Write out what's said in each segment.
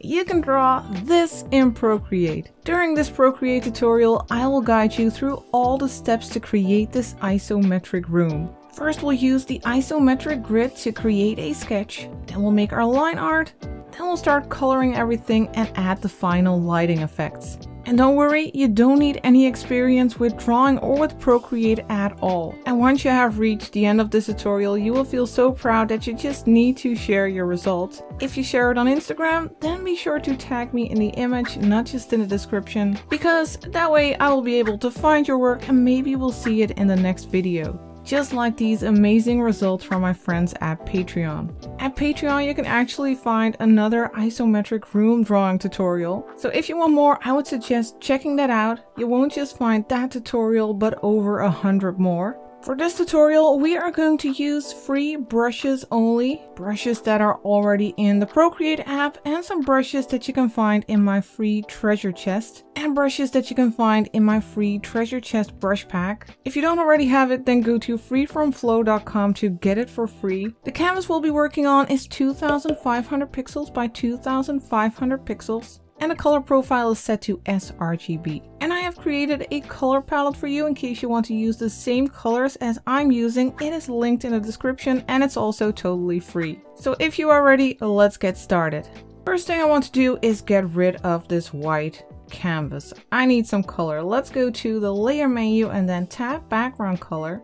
you can draw this in Procreate. During this Procreate tutorial, I will guide you through all the steps to create this isometric room. First, we'll use the isometric grid to create a sketch. Then we'll make our line art. Then we'll start coloring everything and add the final lighting effects. And don't worry, you don't need any experience with drawing or with Procreate at all. And once you have reached the end of this tutorial, you will feel so proud that you just need to share your results. If you share it on Instagram, then be sure to tag me in the image, not just in the description, because that way I will be able to find your work and maybe we'll see it in the next video. Just like these amazing results from my friends at Patreon. At Patreon, you can actually find another isometric room drawing tutorial. So if you want more, I would suggest checking that out. You won't just find that tutorial, but over 100 more. For this tutorial, we are going to use free brushes only, brushes that are already in the Procreate app, and some brushes that you can find in my free treasure chest, and brushes that you can find in my free treasure chest brush pack. If you don't already have it, then go to freefromflow.com to get it for free. The canvas we'll be working on is 2500 pixels by 2500 pixels. And the color profile is set to sRGB. And I have created a color palette for you in case you want to use the same colors as I'm using. It is linked in the description and it's also totally free. So if you are ready, let's get started. First thing I want to do is get rid of this white canvas. I need some color. Let's go to the layer menu and then tap background color.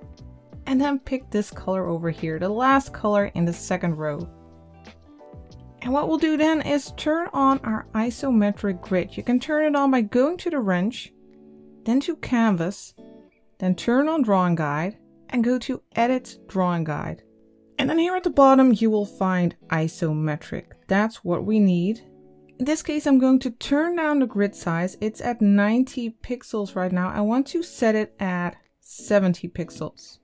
And then pick this color over here, the last color in the second row. And what we'll do then is turn on our isometric grid. You can turn it on by going to the wrench, then to canvas, then turn on drawing guide and go to edit drawing guide. And then here at the bottom, you will find isometric. That's what we need. In this case, I'm going to turn down the grid size. It's at 90 pixels right now. I want to set it at 70 pixels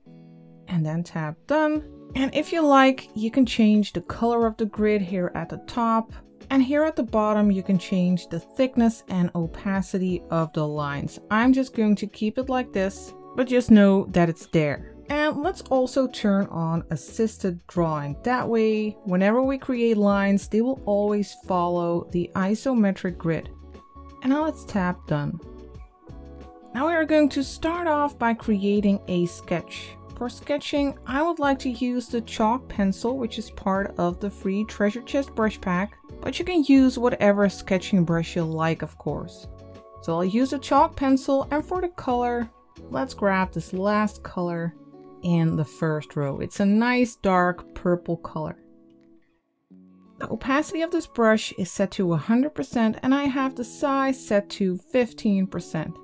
and then tap done. And if you like, you can change the color of the grid here at the top. And here at the bottom, you can change the thickness and opacity of the lines. I'm just going to keep it like this, but just know that it's there. And let's also turn on assisted drawing. That way, whenever we create lines, they will always follow the isometric grid. And now let's tap done. Now we are going to start off by creating a sketch. For sketching, I would like to use the chalk pencil, which is part of the free treasure chest brush pack, but you can use whatever sketching brush you like, of course. So I'll use a chalk pencil, and for the color, let's grab this last color in the first row. It's a nice dark purple color. The opacity of this brush is set to 100% and I have the size set to 15%.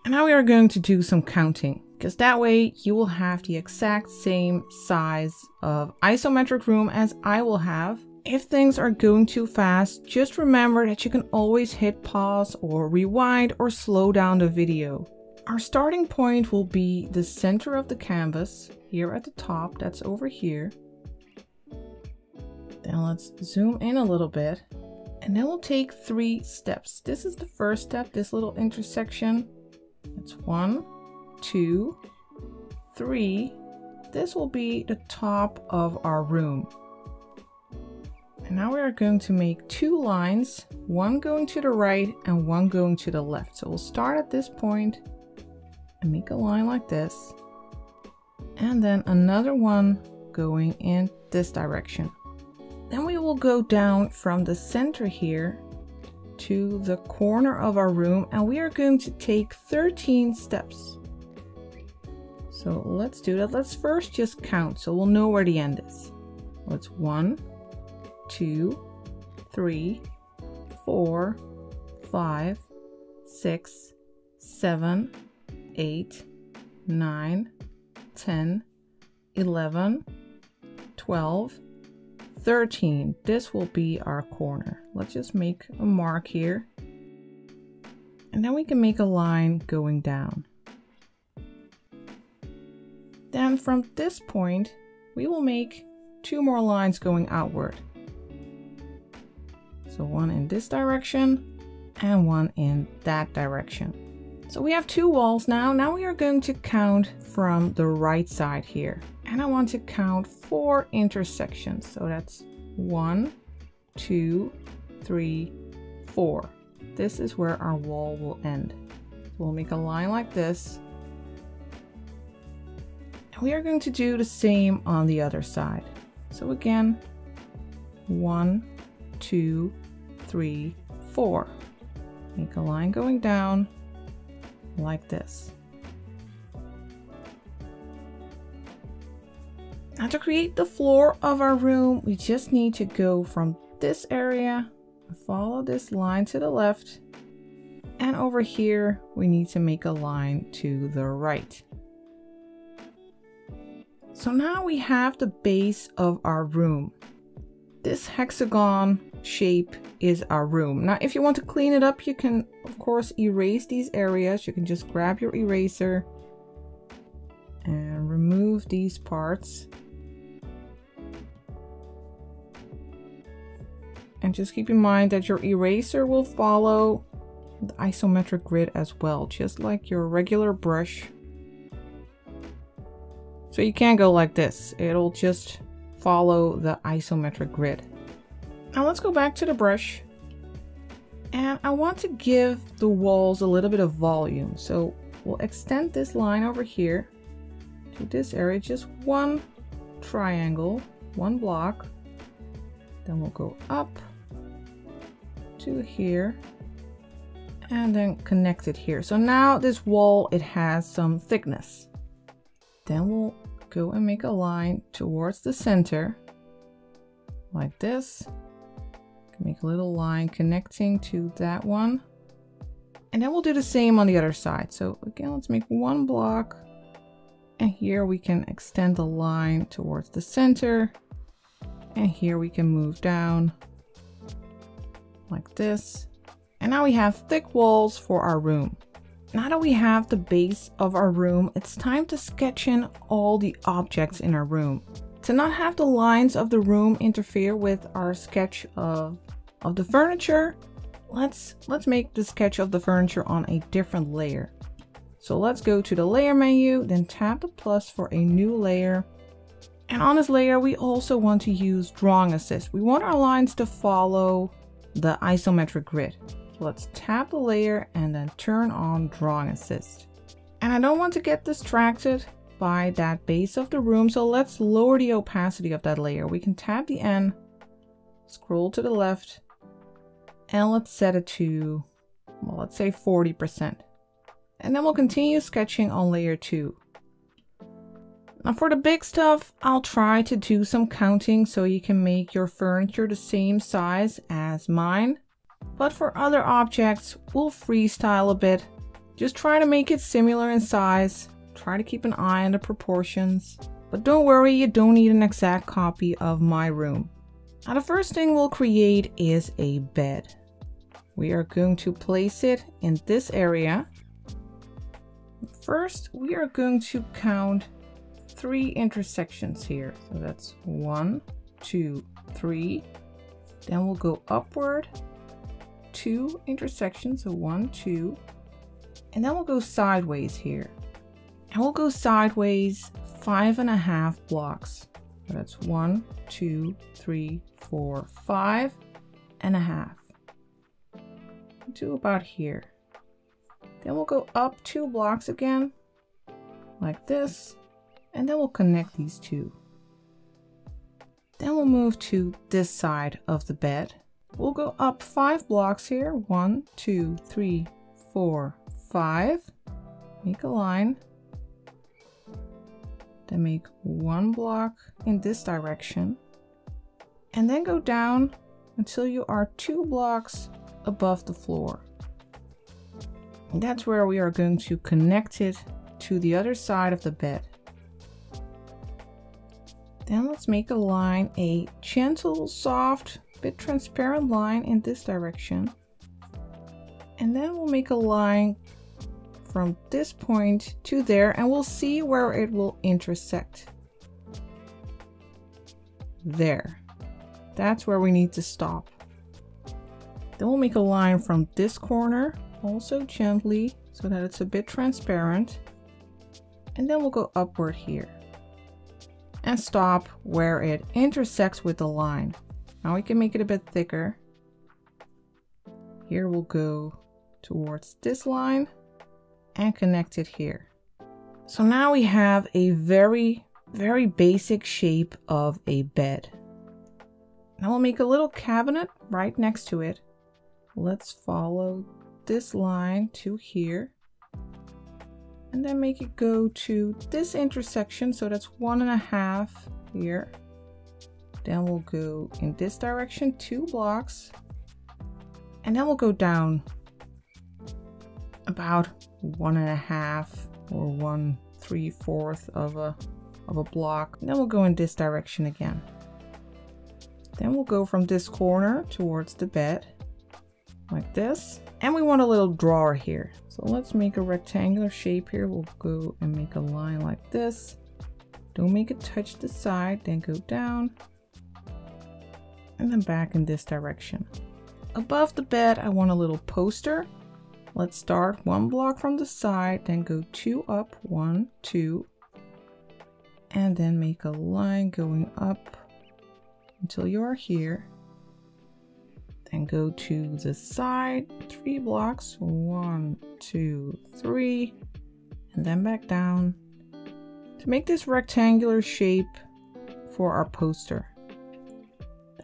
And now we are going to do some counting, because that way you will have the exact same size of isometric room as I will have. If things are going too fast, just remember that you can always hit pause or rewind or slow down the video. Our starting point will be the center of the canvas here at the top, that's over here. Then let's zoom in a little bit and then we'll take 3 steps. This is the first step, this little intersection. That's 1, 2, 3. This will be the top of our room. And now we are going to make 2 lines, one going to the right and one going to the left. So we'll start at this point and make a line like this. And then another one going in this direction. Then we will go down from the center here to the corner of our room and we are going to take 13 steps. So let's do that. Let's first just count so we'll know where the end is. Well, it's 1, 2, 3, 4, 5, 6, 7, 8, 9, 10, 11, 12, 13. This will be our corner. Let's just make a mark here. And then we can make a line going down. Then from this point, we will make 2 more lines going outward. So one in this direction and one in that direction. So we have 2 walls now. Now we are going to count from the right side here. And I want to count 4 intersections. So that's 1, 2, 3, 4. This is where our wall will end. So we'll make a line like this. And we are going to do the same on the other side. So again, 1, 2, 3, 4. Make a line going down like this. Now to create the floor of our room, we just need to go from this area, follow this line to the left, and over here we need to make a line to the right. So now we have the base of our room. This hexagon shape is our room. Now if you want to clean it up, you can of course erase these areas. You can just grab your eraser and remove these parts. And just keep in mind that your eraser will follow the isometric grid as well, just like your regular brush. So you can't go like this. It'll just follow the isometric grid. Now let's go back to the brush. And I want to give the walls a little bit of volume. So we'll extend this line over here to this area, just one triangle, one block. Then we'll go up to here and then connect it here. So now this wall, it has some thickness. Then we'll go and make a line towards the center like this. Make a little line connecting to that one. And then we'll do the same on the other side. So again, let's make one block. And here we can extend the line towards the center. And here we can move down like this. And now we have thick walls for our room. Now that we have the base of our room, it's time to sketch in all the objects in our room. To not have the lines of the room interfere with our sketch of the furniture, let's make the sketch of the furniture on a different layer. So let's go to the layer menu, then tap the plus for a new layer. And on this layer, we also want to use drawing assist. We want our lines to follow the isometric grid. So let's tap the layer and then turn on drawing assist. And I don't want to get distracted by that base of the room, so let's lower the opacity of that layer. We can tap the N, scroll to the left, and let's set it to, well, let's say 40%. And then we'll continue sketching on layer 2. Now for the big stuff, I'll try to do some counting so you can make your furniture the same size as mine. But for other objects, we'll freestyle a bit. Just try to make it similar in size. Try to keep an eye on the proportions. But don't worry, you don't need an exact copy of my room. Now the first thing we'll create is a bed. We are going to place it in this area. First, we are going to count 3 intersections here. So that's 1, 2, 3. Then we'll go upward 2 intersections, so 1, 2. And then we'll go sideways here. And we'll go sideways 5.5 blocks. So that's 1, 2, 3, 4, 5.5. To about here. Then we'll go up 2 blocks again, like this, and then we'll connect these two. Then we'll move to this side of the bed. We'll go up 5 blocks here, 1, 2, 3, 4, 5. Make a line. Then make 1 block in this direction. And then go down until you are 2 blocks above the floor. And that's where we are going to connect it to the other side of the bed. Then let's make a line, a gentle, soft, bit transparent line in this direction. And then we'll make a line from this point to there, and we'll see where it will intersect. There. That's where we need to stop. Then we'll make a line from this corner, also gently, so that it's a bit transparent. And then we'll go upward here. And stop where it intersects with the line. Now we can make it a bit thicker. Here we'll go towards this line and connect it here. So now we have a very basic shape of a bed. Now we'll make a little cabinet right next to it. Let's follow this line to here. And then make it go to this intersection. So that's 1.5 here. Then we'll go in this direction 2 blocks. And then we'll go down about 1.5 or 1/3 of a block. And then we'll go in this direction again. Then we'll go from this corner towards the bed like this. And we want a little drawer here. So let's make a rectangular shape here. We'll go and make a line like this. Don't make it touch the side, then go down. And then back in this direction. Above the bed, I want a little poster. Let's start 1 block from the side, then go 2 up, 1, 2. And then make a line going up until you are here. Then go to the side 3 blocks, 1, 2, 3, and then back down to make this rectangular shape for our poster.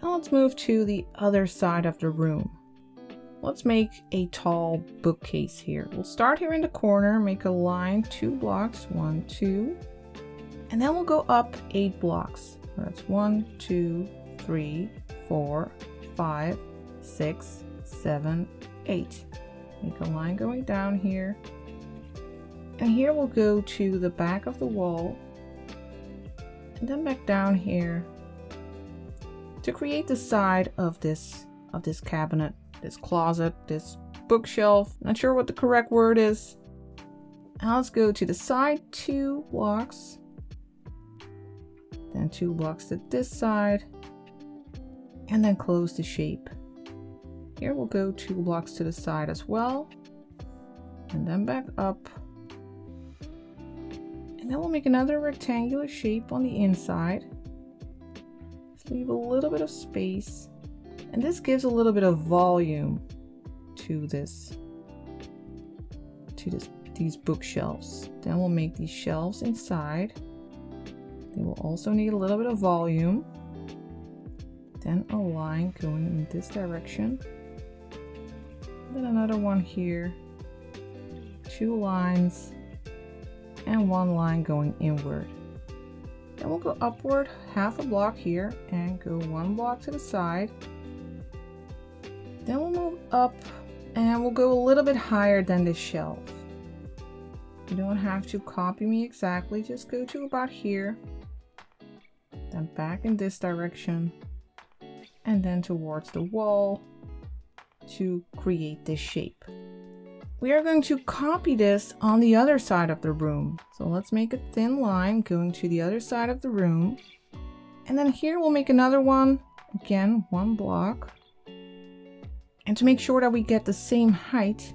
Now let's move to the other side of the room. Let's make a tall bookcase here. We'll start here in the corner, make a line 2 blocks, 1, 2, and then we'll go up 8 blocks. That's 1, 2, 3, 4, 5, 6, 7, 8. Make a line going down here. And here we'll go to the back of the wall and then back down here to create the side of this cabinet, this closet, this bookshelf. Not sure what the correct word is. Now let's go to the side 2 blocks, then 2 blocks to this side, and then close the shape. Here we'll go 2 blocks to the side as well, and then back up. And then we'll make another rectangular shape on the inside. Just leave a little bit of space. And this gives a little bit of volume to these bookshelves. Then we'll make these shelves inside. They will also need a little bit of volume. Then a line going in this direction. Then another one here. 2 lines and 1 line going inward. Then we'll go upward 1/2 block here and go 1 block to the side. Then we'll move up and we'll go a little bit higher than this shelf. You don't have to copy me exactly, just go to about here. Then back in this direction. And then towards the wall to create this shape. We are going to copy this on the other side of the room. So let's make a thin line going to the other side of the room. And then here we'll make another one, again 1 block. And to make sure that we get the same height,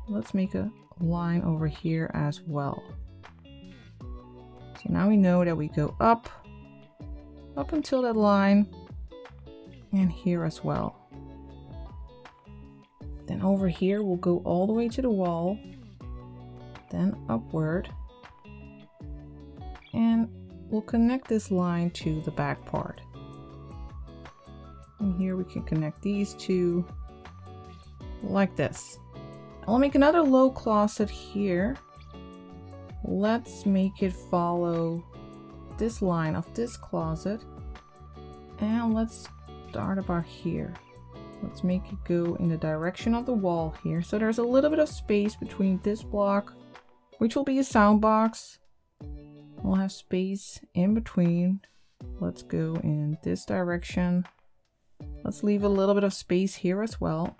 let's make a line over here as well. So now we know that we go up until that line, and here as well. Then over here we'll go all the way to the wall, then upward, and we'll connect this line to the back part. And here we can connect these two like this. I'll make another low closet here. Let's make it follow this line of this closet, and let's start about here. Let's make it go in the direction of the wall here. So there's a little bit of space between this block, which will be a sound box. We'll have space in between. Let's go in this direction. Let's leave a little bit of space here as well.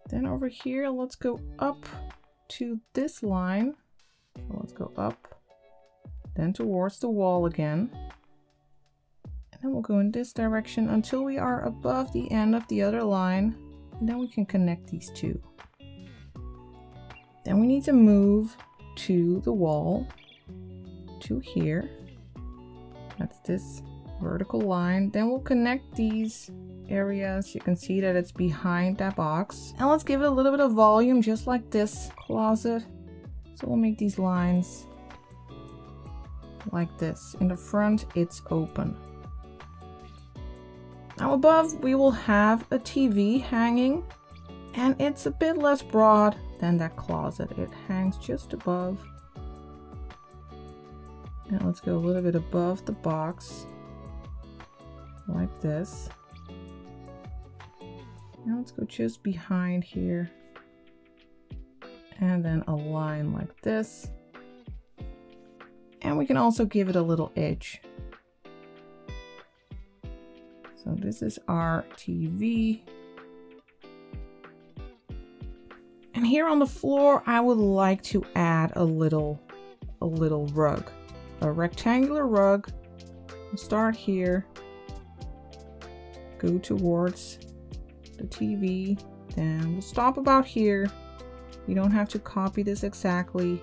Then over here, let's go up to this line. So let's go up, then towards the wall again. And then we'll go in this direction until we are above the end of the other line. And then we can connect these two. Then we need to move to the wall, to here. That's this vertical line. Then we'll connect these areas. You can see that it's behind that box. And let's give it a little bit of volume, just like this closet. So we'll make these lines like this. In the front, it's open. Now above, we will have a TV hanging, and it's a bit less broad than that closet. It hangs just above. And let's go a little bit above the box, like this. Now let's go just behind here, and then a line like this. And we can also give it a little edge. So this is our TV. And here on the floor, I would like to add a little rug, a rectangular rug. We'll start here, go towards the TV, then we'll stop about here. You don't have to copy this exactly.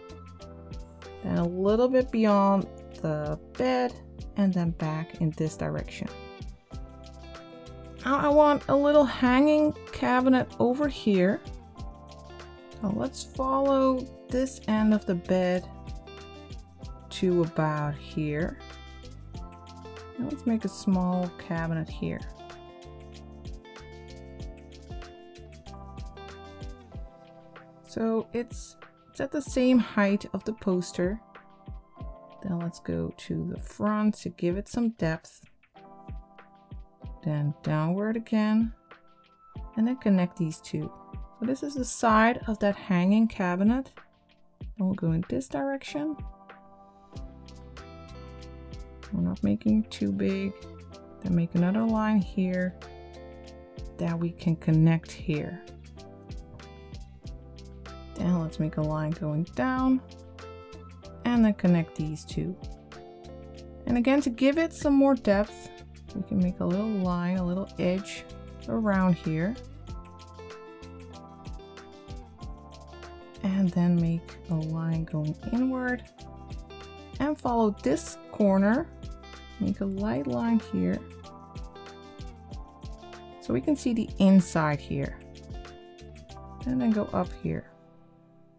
Then a little bit beyond the bed, and then back in this direction. Now I want a little hanging cabinet over here. So let's follow this end of the bed to about here. Now let's make a small cabinet here. So it's at the same height of the poster. Then let's go to the front to give it some depth. Then downward again, and then connect these two. So this is the side of that hanging cabinet. And we'll go in this direction. We're not making it too big. Then make another line here that we can connect here. Then let's make a line going down, and then connect these two. And again, to give it some more depth, we can make a little line, a little edge around here. And then make a line going inward. And follow this corner. Make a light line here. So we can see the inside here. And then go up here.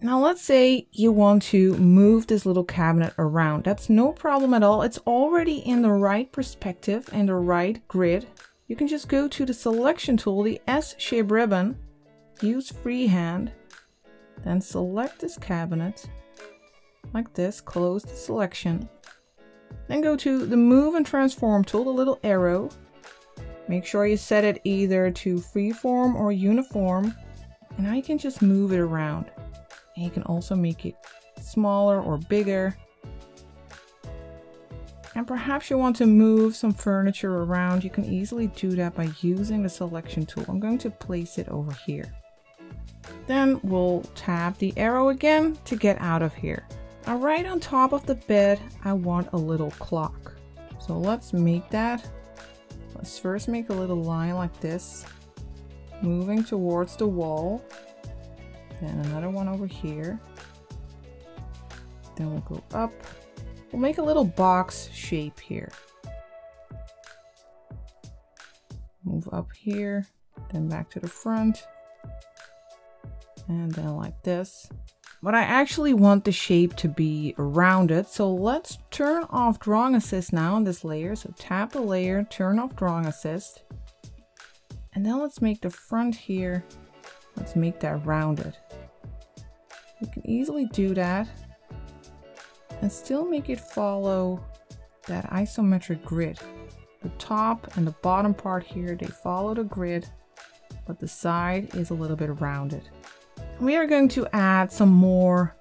Now let's say you want to move this little cabinet around. That's no problem at all. It's already in the right perspective and the right grid. You can just go to the selection tool, the S-shape ribbon, use freehand, then select this cabinet like this, close the selection. Then go to the move and transform tool, the little arrow. Make sure you set it either to freeform or uniform. And now you can just move it around. And you can also make it smaller or bigger. And perhaps you want to move some furniture around. You can easily do that by using the selection tool. I'm going to place it over here. Then we'll tap the arrow again to get out of here. Now right on top of the bed, I want a little clock. So let's make that. Let's first make a little line like this, moving towards the wall. Then another one over here. Then we'll go up. We'll make a little box shape here. Move up here, then back to the front. And then like this. But I actually want the shape to be rounded. So let's turn off Drawing Assist now on this layer. So tap the layer, turn off Drawing Assist. And then let's make the front here. Let's make that rounded. You can easily do that and still make it follow that isometric grid. The top and the bottom part here, they follow the grid, but the side is a little bit rounded. We are going to add some more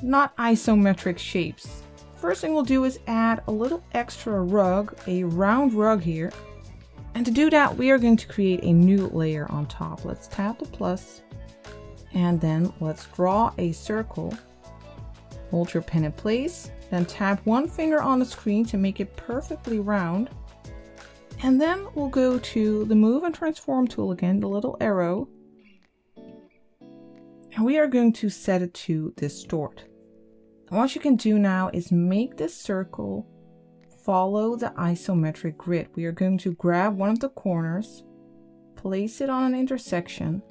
not isometric shapes. First thing we'll do is add a little extra rug, a round rug here. And to do that, we are going to create a new layer on top. Let's tap the plus. And then let's draw a circle. Hold your pen in place, then tap one finger on the screen to make it perfectly round. And then we'll go to the move and transform tool again, the little arrow. And we are going to set it to distort. And what you can do now is make this circle follow the isometric grid. We are going to grab one of the corners, place it on an intersection,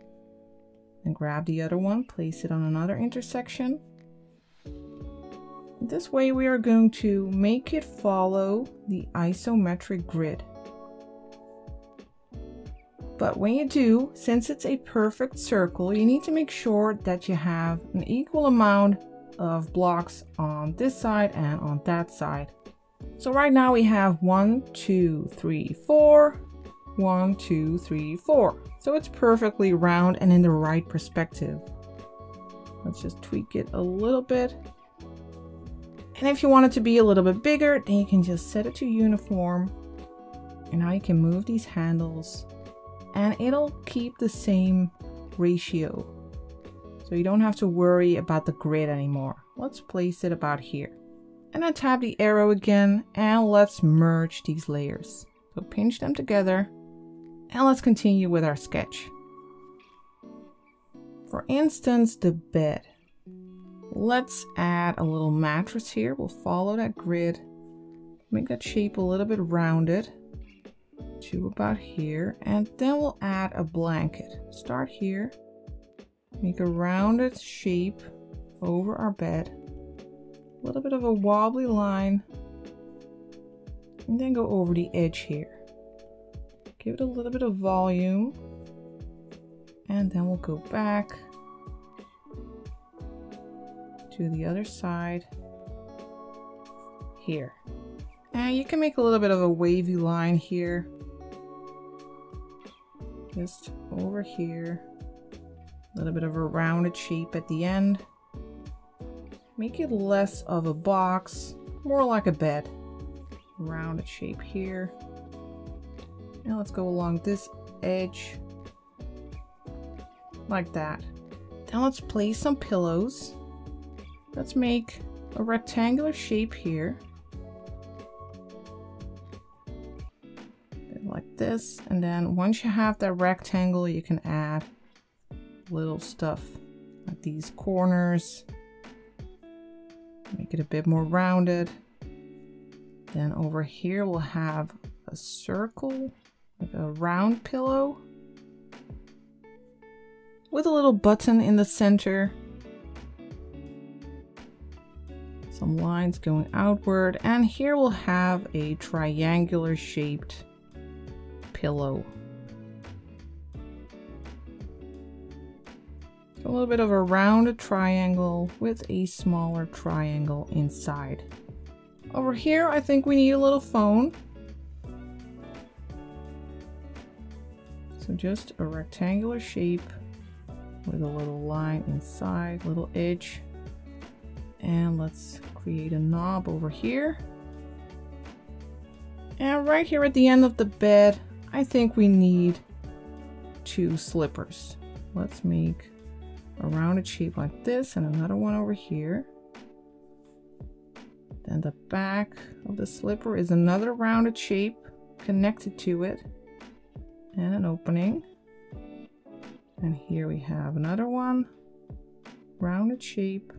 and grab the other one, place it on another intersection. This way we are going to make it follow the isometric grid. But when you do, since it's a perfect circle, you need to make sure that you have an equal amount of blocks on this side and on that side. So right now we have 1, 2, 3, 4, 1, 2, 3, 4. So it's perfectly round and in the right perspective. Let's just tweak it a little bit. And if you want it to be a little bit bigger, then you can just set it to uniform. And now you can move these handles and it'll keep the same ratio. So you don't have to worry about the grid anymore. Let's place it about here. And then tap the arrow again and let's merge these layers. So pinch them together and let's continue with our sketch. For instance, the bed. Let's add a little mattress here. We'll follow that grid, make that shape a little bit rounded to about here, and then we'll add a blanket. Start here, make a rounded shape over our bed, a little bit of a wobbly line, and then go over the edge here. Give it a little bit of volume, and then we'll go back to the other side here. And you can make a little bit of a wavy line here. Just over here. A little bit of a rounded shape at the end. Make it less of a box, more like a bed. Rounded shape here. Now let's go along this edge. Like that. Now let's place some pillows. Let's make a rectangular shape here. Like this, and then once you have that rectangle, you can add little stuff like these corners. Make it a bit more rounded. Then over here we'll have a circle, like a round pillow with a little button in the center. Some lines going outward, and here we'll have a triangular shaped pillow. A little bit of a rounded triangle with a smaller triangle inside. Over here, I think we need a little phone. So just a rectangular shape with a little line inside, little edge. And let's create a knob over here. And right here at the end of the bed, I think we need 2 slippers. Let's make a rounded shape like this and another one over here. Then the back of the slipper is another rounded shape connected to it and an opening. And here we have another one, rounded shape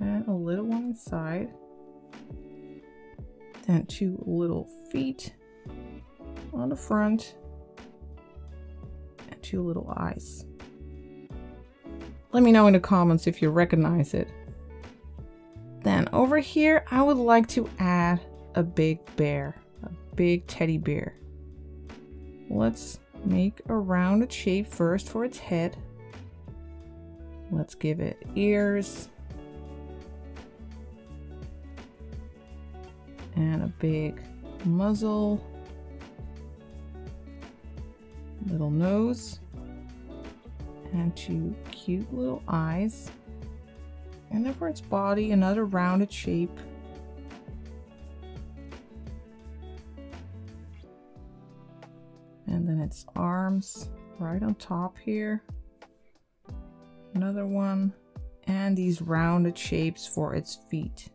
and a little one inside. Then 2 little feet on the front and 2 little eyes. Let me know in the comments if you recognize it. Then over here, I would like to add a big bear, a big teddy bear. Let's make a rounded shape first for its head. Let's give it ears and a big muzzle, little nose, and 2 cute little eyes. And then for its body, another rounded shape. And then its arms right on top here. Another one. And these rounded shapes for its feet.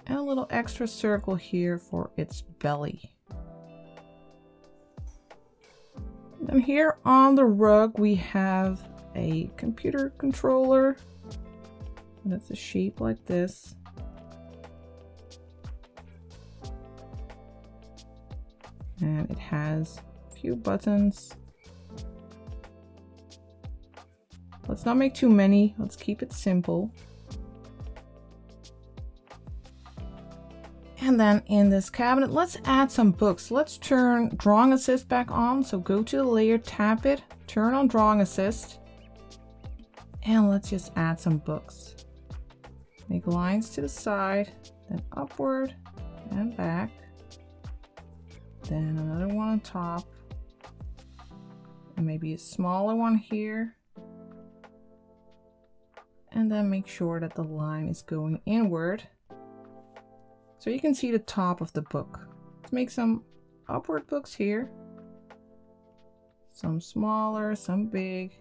And a little extra circle here for its belly. And here on the rug we have a computer controller. And it's a shape like this. And and it has a few buttons. Let's not make too many, let's keep it simple. And then in this cabinet, let's add some books. Let's turn Drawing Assist back on. So go to the layer, tap it, turn on Drawing Assist, and let's just add some books. Make lines to the side, then upward and back. Then another one on top, and maybe a smaller one here. And then make sure that the line is going inward, so you can see the top of the book. Let's make some upward books here. Some smaller, some big,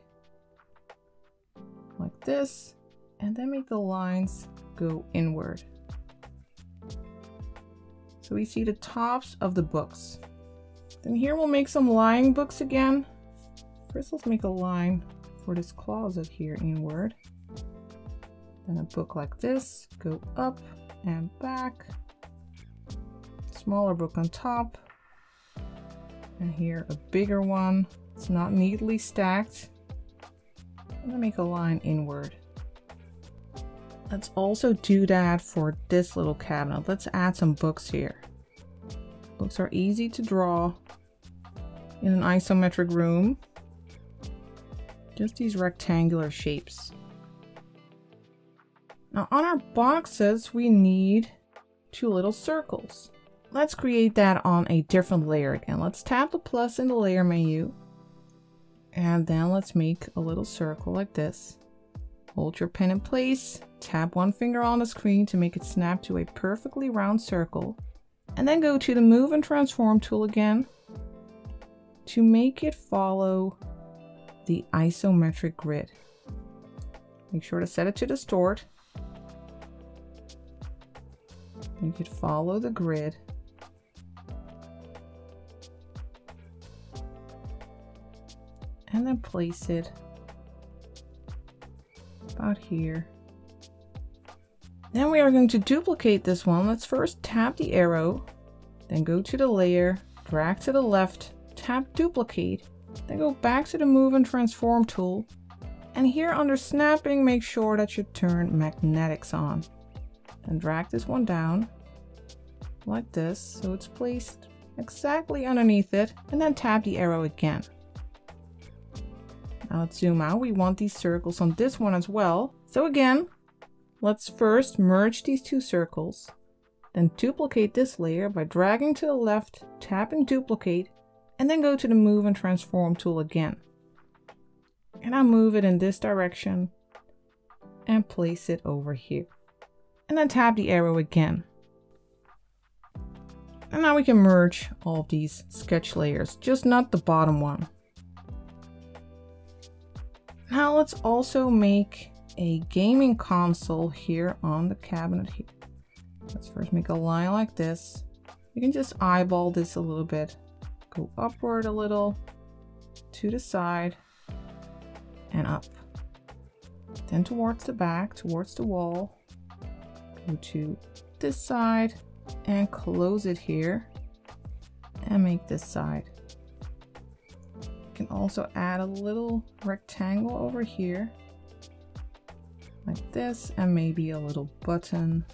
like this. And then make the lines go inward. So we see the tops of the books. Then here we'll make some lying books again. First let's make a line for this closet here inward. Then a book like this, go up and back. Smaller book on top. And here a bigger one. It's not neatly stacked. And then make a line inward. Let's also do that for this little cabinet. Let's add some books here. Books are easy to draw in an isometric room. Just these rectangular shapes. Now on our boxes, we need two little circles. Let's create that on a different layer again. Let's tap the plus in the layer menu. And then let's make a little circle like this. Hold your pen in place, tap one finger on the screen to make it snap to a perfectly round circle. And then go to the Move and Transform tool again to make it follow the isometric grid. Make sure to set it to distort. Make it follow the grid. And then place it about here. Then we are going to duplicate this one. Let's first tap the arrow, then go to the layer, drag to the left, tap duplicate, then go back to the Move and Transform tool. And here under snapping, make sure that you turn magnetics on. And drag this one down like this, so it's placed exactly underneath it, and then tap the arrow again. Now let's zoom out. We want these circles on this one as well. So again, let's first merge these two circles, then duplicate this layer by dragging to the left, tapping duplicate, and then go to the Move and Transform tool again. And I'll move it in this direction and place it over here. And then tap the arrow again. And now we can merge all of these sketch layers, just not the bottom one. Now let's also make a gaming console here on the cabinet here. Let's first make a line like this. You can just eyeball this a little bit. Go upward a little, to the side, and up. Then towards the back, towards the wall. Go to this side and close it here. And make this side. You can also add a little rectangle over here. Like this, and maybe a little button.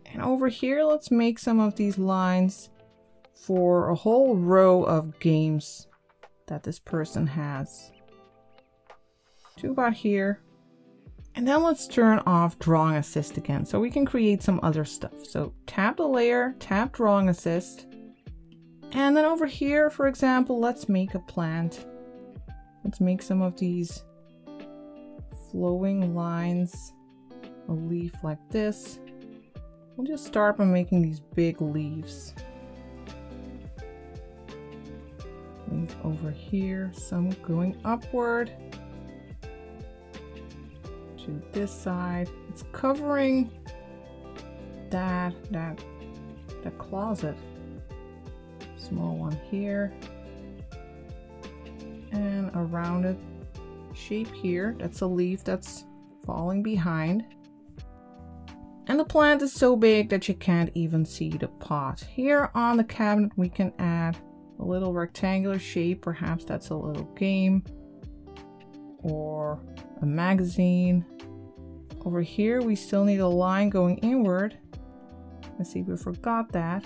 And over here, let's make some of these lines for a whole row of games that this person has. To about here. And then let's turn off Drawing Assist again, so we can create some other stuff. So tap the layer, tap Drawing Assist. And then over here, for example, let's make a plant. Let's make some of these flowing lines, a leaf like this. We'll just start by making these big leaves. Leaf over here, some going upward to this side. It's covering that closet. Small one here, and a rounded shape here. That's a leaf that's falling behind. And the plant is so big that you can't even see the pot. Here on the cabinet we can add a little rectangular shape. Perhaps that's a little game or a magazine. Over here we still need a line going inward. Let's see, we forgot that.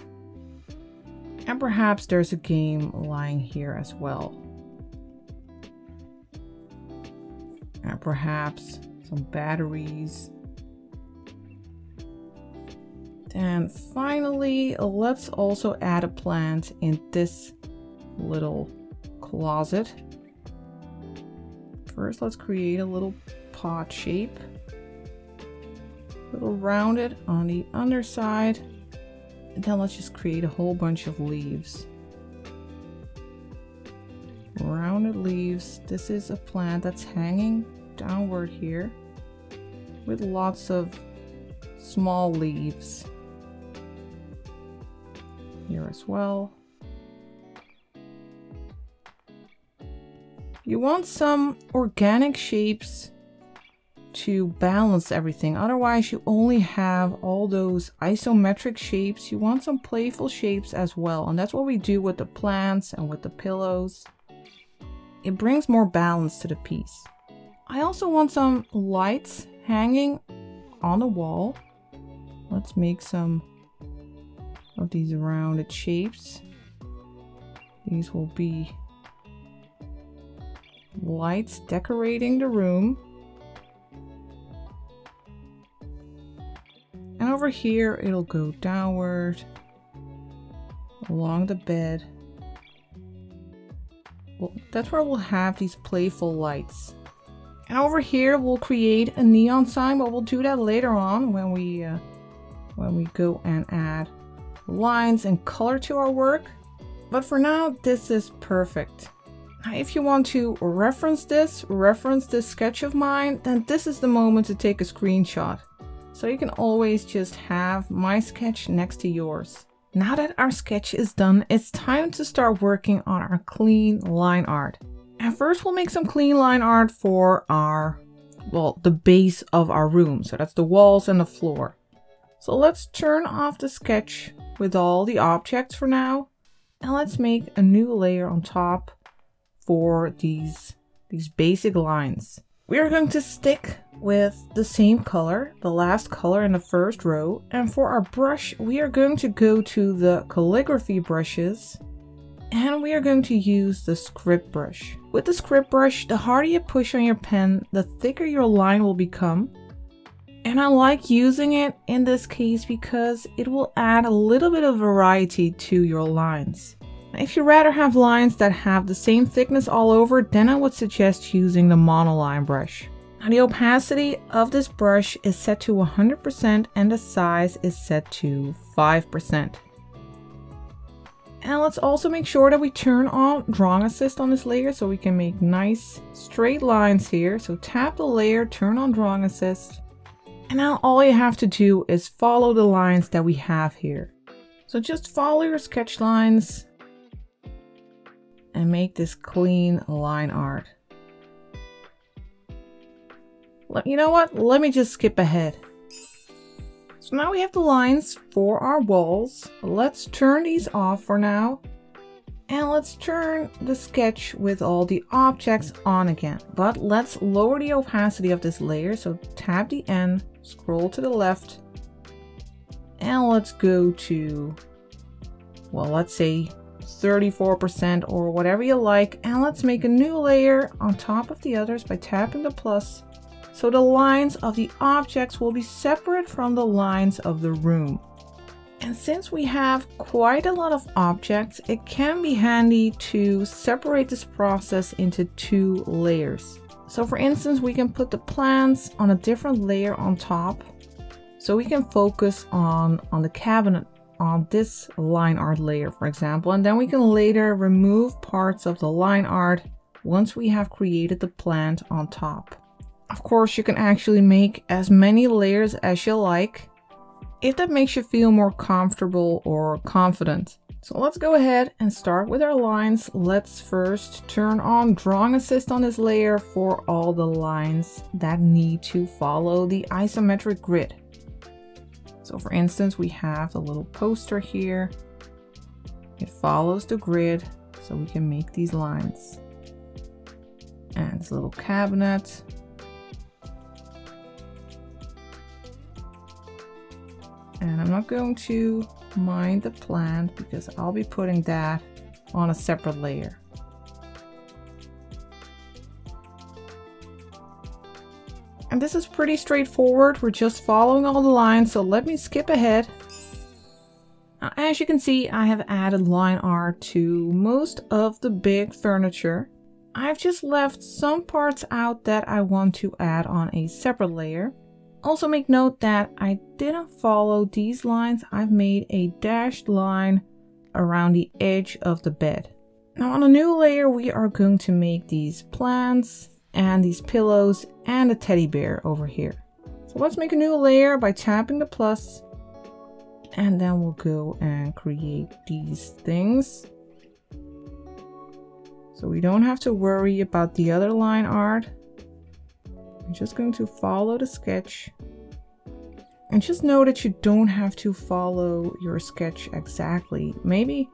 And perhaps there's a game lying here as well. And perhaps some batteries. And finally, let's also add a plant in this little closet. First, let's create a little pot shape. A little rounded on the underside. And then let's just create a whole bunch of leaves. Rounded leaves. This is a plant that's hanging downward here with lots of small leaves. Here as well. You want some organic shapes to balance everything. Otherwise you only have all those isometric shapes. You want some playful shapes as well. And that's what we do with the plants and with the pillows. It brings more balance to the piece. I also want some lights hanging on the wall. Let's make some of these rounded shapes. These will be lights decorating the room. And over here it'll go downward along the bed. Well, that's where we'll have these playful lights. And over here we'll create a neon sign, but we'll do that later on when we go and add lines and color to our work. But for now, this is perfect. Now, if you want to reference this sketch of mine, then this is the moment to take a screenshot. So you can always just have my sketch next to yours. Now that our sketch is done, it's time to start working on our clean line art. And first we'll make some clean line art for our, well, the base of our room. So that's the walls and the floor. So let's turn off the sketch with all the objects for now. And let's make a new layer on top for these basic lines. We are going to stick with the same color, the last color in the first row. And for our brush, we are going to go to the calligraphy brushes and we are going to use the script brush. With the script brush, the harder you push on your pen, the thicker your line will become. And I like using it in this case because it will add a little bit of variety to your lines. If you'd rather have lines that have the same thickness all over, then I would suggest using the monoline brush. Now the opacity of this brush is set to 100% and the size is set to 5%. And let's also make sure that we turn on drawing assist on this layer so we can make nice straight lines here. So tap the layer, turn on drawing assist. And now all you have to do is follow the lines that we have here. So just follow your sketch lines and make this clean line art. You know what? Let me just skip ahead. So now we have the lines for our walls. Let's turn these off for now. And let's turn the sketch with all the objects on again. But let's lower the opacity of this layer. So tap the N, scroll to the left. And let's go to, well, let's say 34% or whatever you like. And let's make a new layer on top of the others by tapping the plus. So the lines of the objects will be separate from the lines of the room. And since we have quite a lot of objects, it can be handy to separate this process into two layers. So for instance, we can put the plants on a different layer on top. So we can focus on the cabinet on this line art layer, for example. And then we can later remove parts of the line art once we have created the plant on top. Of course, you can actually make as many layers as you like, if that makes you feel more comfortable or confident. So let's go ahead and start with our lines. Let's first turn on drawing assist on this layer for all the lines that need to follow the isometric grid. So for instance, we have the little poster here. It follows the grid, so we can make these lines. And this little cabinet. And I'm not going to mind the plant because I'll be putting that on a separate layer. And this is pretty straightforward. We're just following all the lines, so let me skip ahead. Now, as you can see, I have added line art to most of the big furniture. I've just left some parts out that I want to add on a separate layer. Also make note that I didn't follow these lines. I've made a dashed line around the edge of the bed. Now on a new layer, we are going to make these plants and these pillows and a teddy bear over here. So let's make a new layer by tapping the plus, and then we'll go and create these things. So we don't have to worry about the other line art. I'm just going to follow the sketch. And just know that you don't have to follow your sketch exactly. Maybe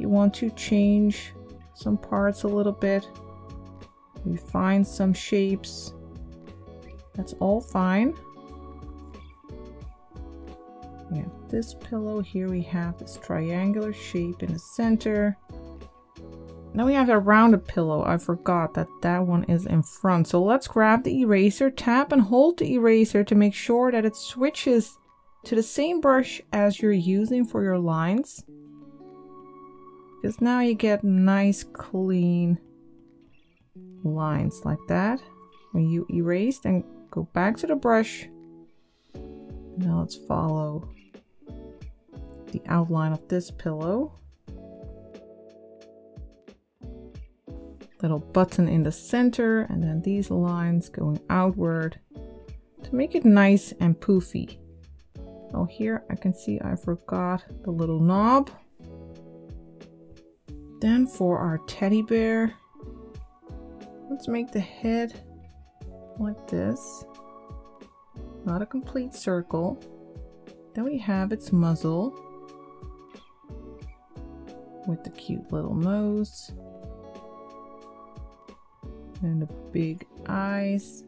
you want to change some parts a little bit. Refine some shapes. That's all fine. We have this pillow here. We have this triangular shape in the center. Now we have a rounded pillow. I forgot that that one is in front. So let's grab the eraser, tap and hold the eraser to make sure that it switches to the same brush as you're using for your lines. Because now you get nice clean lines like that. When you erase, then go back to the brush. Now let's follow the outline of this pillow. Little button in the center, and then these lines going outward to make it nice and poofy. Oh, here I can see I forgot the little knob. Then for our teddy bear, let's make the head like this. Not a complete circle. Then we have its muzzle with the cute little nose. And the big eyes.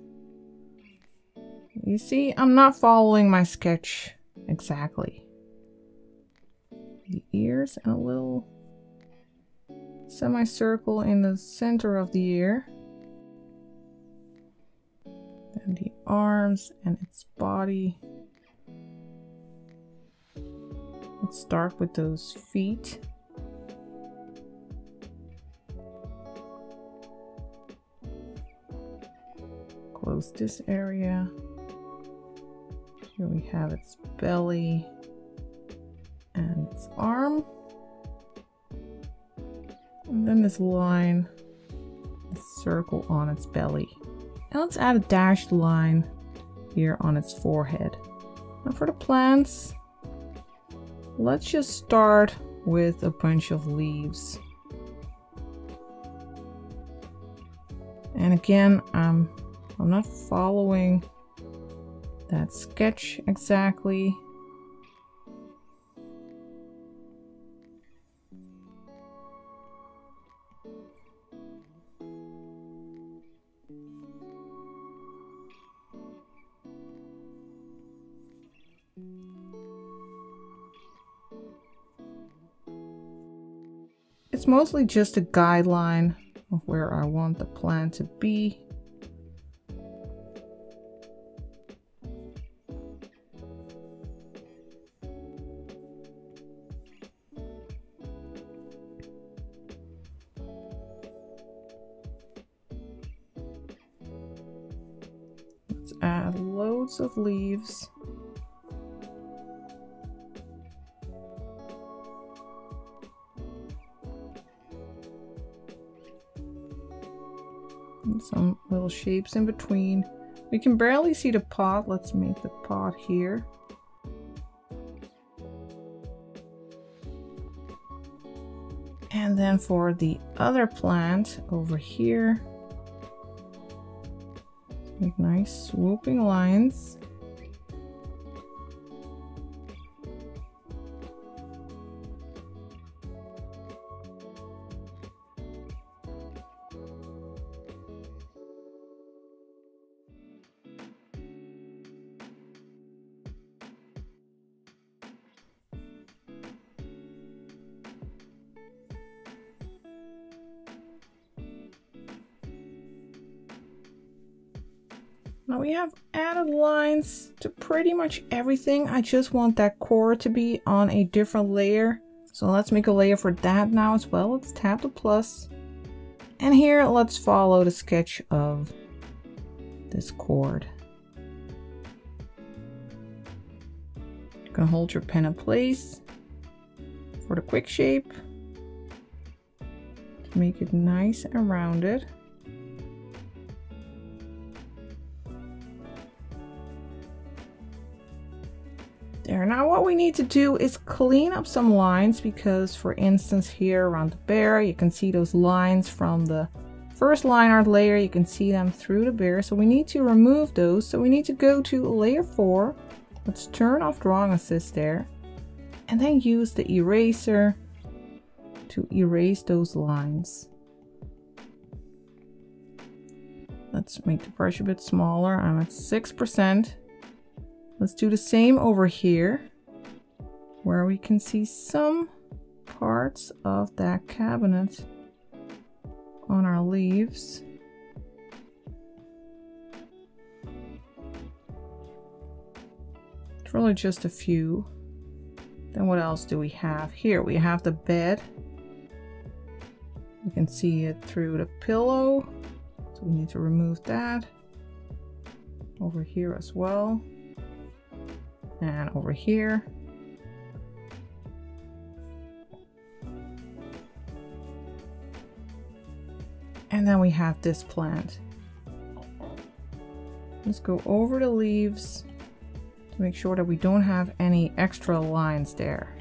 You see, I'm not following my sketch exactly. The ears and a little semicircle in the center of the ear. And the arms and its body. Let's start with those feet. Close this area. Here we have its belly and its arm. And then this line, this circle on its belly. And let's add a dashed line here on its forehead. Now for the plants, let's just start with a bunch of leaves. And again, I'm not following that sketch exactly. It's mostly just a guideline of where I want the plant to be. Let's add loads of leaves. And some little shapes in between. We can barely see the pot. Let's make the pot here. And then for the other plant over here, make nice swooping lines. Now we have added lines to pretty much everything. I just want that core to be on a different layer. So let's make a layer for that now as well. Let's tap the plus. And here, let's follow the sketch of this chord. You can hold your pen in place for the quick shape to make it nice and rounded. There, now what we need to do is clean up some lines because, for instance, here around the bear, you can see those lines from the first line art layer. You can see them through the bear, so we need to remove those. So we need to go to layer 4. Let's turn off drawing assist there, and then use the eraser to erase those lines. Let's make the brush a bit smaller. I'm at 6%. Let's do the same over here, where we can see some parts of that cabinet on our leaves. It's really just a few. Then what else do we have? Here we have the bed. You can see it through the pillow, so we need to remove that. Over here as well. And over here. And then we have this plant. Let's go over the leaves to make sure that we don't have any extra lines there.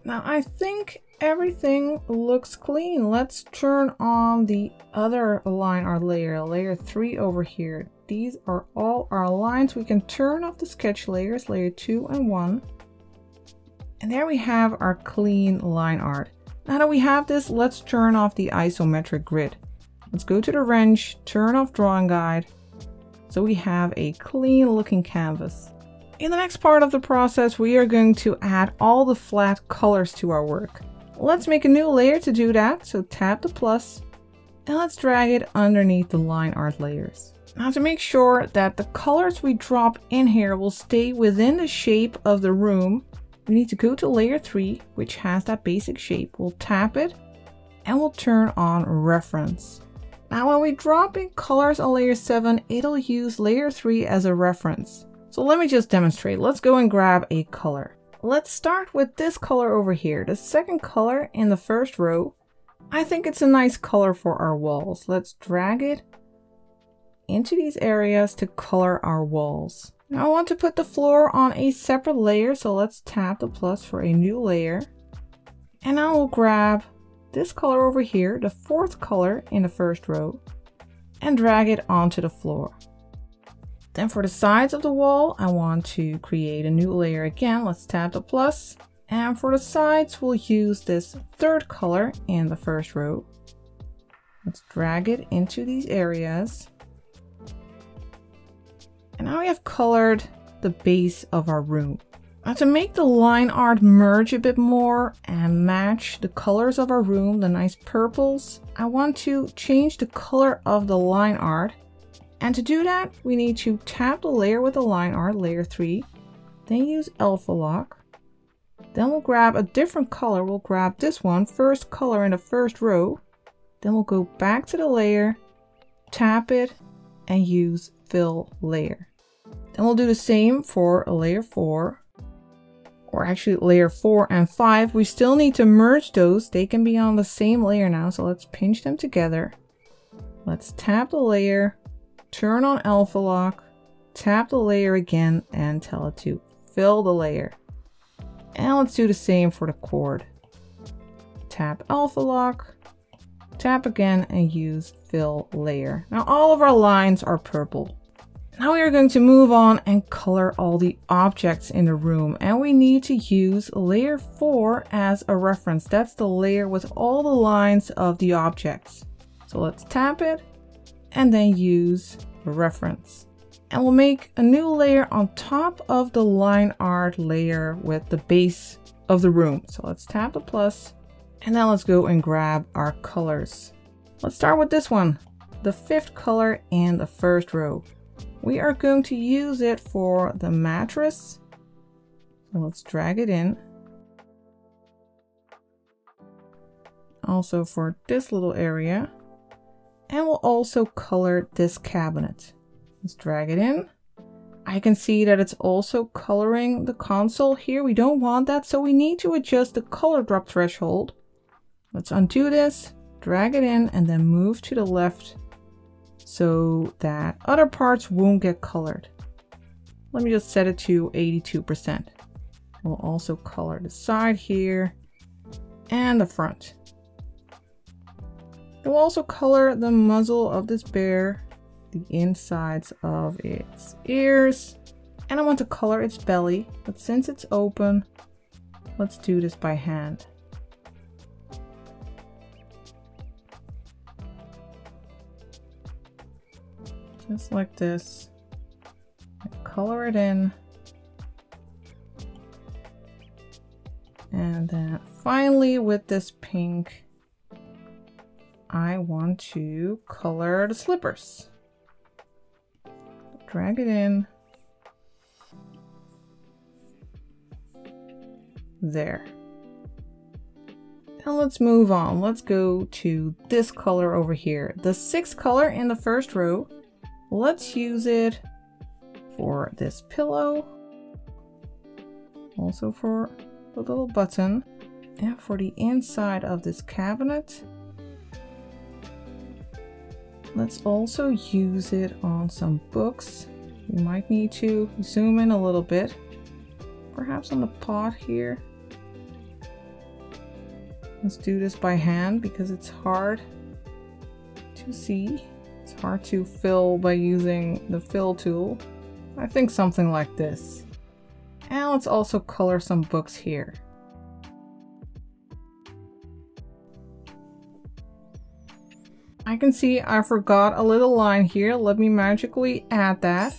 Now I think everything looks clean. Let's turn on the other line art layer, layer 3 over here. These are all our lines. We can turn off the sketch layers, layer 2 and 1. And there we have our clean line art. Now that we have this, let's turn off the isometric grid. Let's go to the wrench, turn off drawing guide. So we have a clean looking canvas. In the next part of the process, we are going to add all the flat colors to our work. Let's make a new layer to do that. So tap the plus and let's drag it underneath the line art layers. Now to make sure that the colors we drop in here will stay within the shape of the room, we need to go to layer 3, which has that basic shape. We'll tap it and we'll turn on reference. Now when we drop in colors on layer 7, it'll use layer 3 as a reference. So let me just demonstrate. Let's go and grab a color. Let's start with this color over here, the second color in the first row. I think it's a nice color for our walls. Let's drag it into these areas to color our walls. Now I want to put the floor on a separate layer, so let's tap the plus for a new layer. And I will grab this color over here, the fourth color in the first row, and drag it onto the floor. Then for the sides of the wall, I want to create a new layer again. Let's tap the plus. And for the sides, we'll use this third color in the first row. Let's drag it into these areas. And now we have colored the base of our room. Now to make the line art merge a bit more and match the colors of our room, the nice purples, I want to change the color of the line art. And to do that, we need to tap the layer with the line art, layer 3, then use alpha lock. Then we'll grab a different color. We'll grab this one, first color in the first row. Then we'll go back to the layer, tap it, and use fill layer. Then we'll do the same for layer 4, or actually layer 4 and 5. We still need to merge those. They can be on the same layer now, so let's pinch them together. Let's tap the layer, turn on alpha lock, tap the layer again, and tell it to fill the layer. And let's do the same for the chord. Tap alpha lock, tap again, and use fill layer. Now all of our lines are purple. Now we are going to move on and color all the objects in the room, and we need to use layer 4 as a reference. That's the layer with all the lines of the objects. So let's tap it and then use a reference. And we'll make a new layer on top of the Lineart layer with the base of the room. So let's tap the plus and then let's go and grab our colors. Let's start with this one, the 5th color in the 1st row. We are going to use it for the mattress. So let's drag it in. Also for this little area. And we'll also color this cabinet. Let's drag it in. I can see that it's also coloring the console here. We don't want that, so we need to adjust the color drop threshold. Let's undo this, drag it in, and then move to the left so that other parts won't get colored. Let me just set it to 82%. We'll also color the side here and the front. We'll also color the muzzle of this bear, the insides of its ears, and I want to color its belly, but since it's open, let's do this by hand. Just like this. Color it in. And then finally with this pink, I want to color the slippers. Drag it in. There. Now let's move on. Let's go to this color over here. The 6th color in the 1st row. Let's use it for this pillow. Also for the little button. And for the inside of this cabinet. Let's also use it on some books. We might need to zoom in a little bit. Perhaps on the pot here. Let's do this by hand because it's hard to see. It's hard to fill by using the fill tool. I think something like this. And let's also color some books here. I can see I forgot a little line here. Let me magically add that.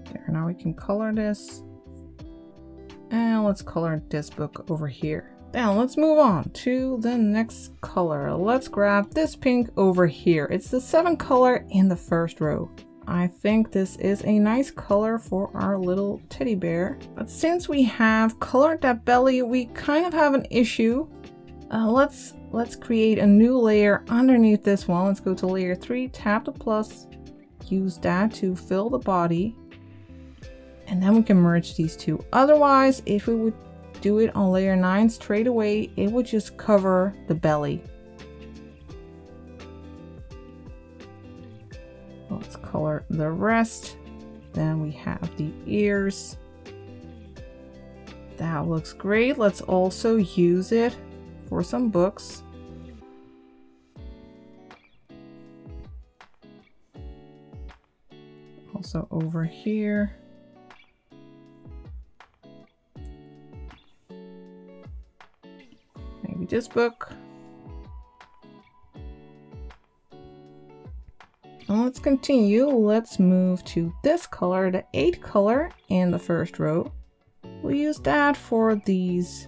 There, now we can color this. And let's color this book over here. Now let's move on to the next color. Let's grab this pink over here. It's the 7th color in the 1st row. I think this is a nice color for our little teddy bear. But since we have colored that belly, we kind of have an issue. Let's create a new layer underneath this one. Let's go to layer 3, tap the plus, use that to fill the body. And then we can merge these two. Otherwise, if we would do it on layer 9 straight away, it would just cover the belly. Let's color the rest. Then we have the ears. That looks great. Let's also use it for some books. Also over here. Maybe this book. And let's continue. Let's move to this color, the 8th color in the 1st row. We'll use that for these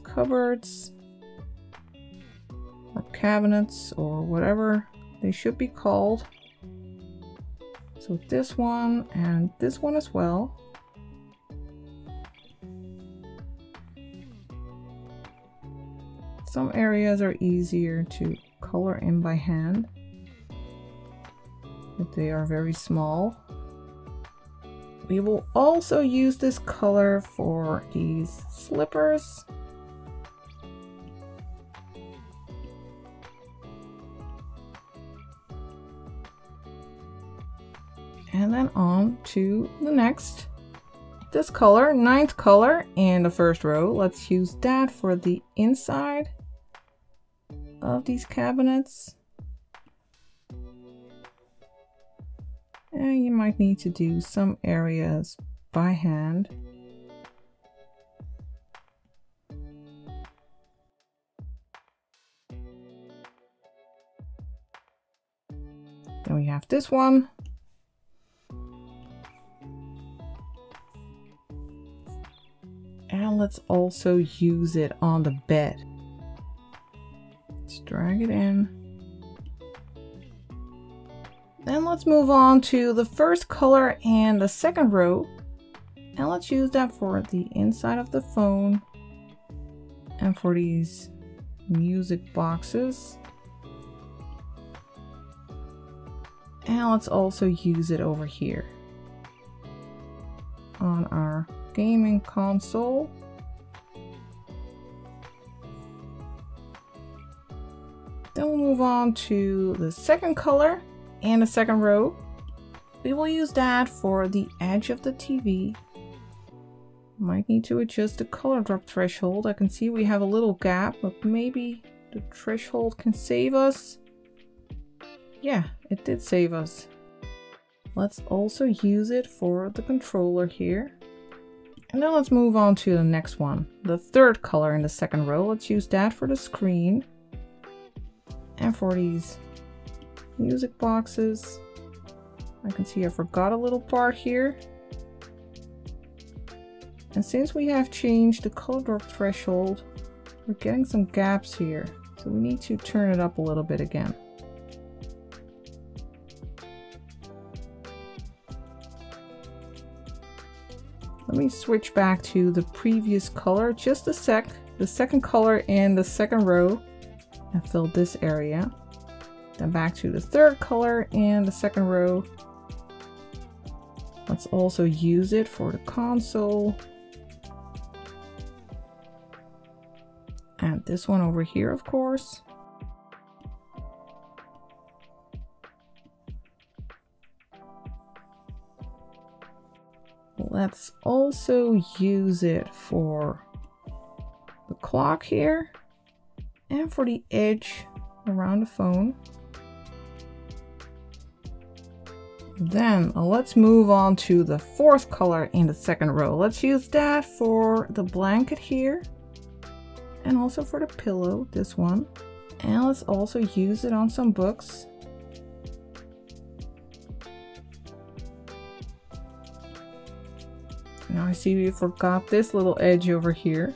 cupboards or cabinets or whatever they should be called. So this one and this one as well. Some areas are easier to color in by hand if they are very small. We will also use this color for these slippers. And then on to the next. This color, 9th color in the 1st row. Let's use that for the inside of these cabinets. And you might need to do some areas by hand. Then we have this one. And let's also use it on the bed. Let's drag it in. Then let's move on to the first color and the second row. And let's use that for the inside of the phone and for these music boxes. And let's also use it over here on our gaming console. Then we'll move on to the second color and the second row. We will use that for the edge of the TV. Might need to adjust the color drop threshold. I can see we have a little gap, but maybe the threshold can save us. Yeah, it did save us. Let's also use it for the controller here. And then let's move on to the next one. The third color in the second row. Let's use that for the screen. And for these music boxes. I can see I forgot a little part here. And since we have changed the color drop threshold, we're getting some gaps here. So we need to turn it up a little bit again. Let me switch back to the previous color just a sec. The second color in the second row and fill this area. Then back to the third color in the second row. Let's also use it for the console. And this one over here, of course. Let's also use it for the clock here and for the edge around the phone. Then let's move on to the fourth color in the second row. Let's use that for the blanket here and also for the pillow, this one. And let's also use it on some books. Now I see we forgot this little edge over here.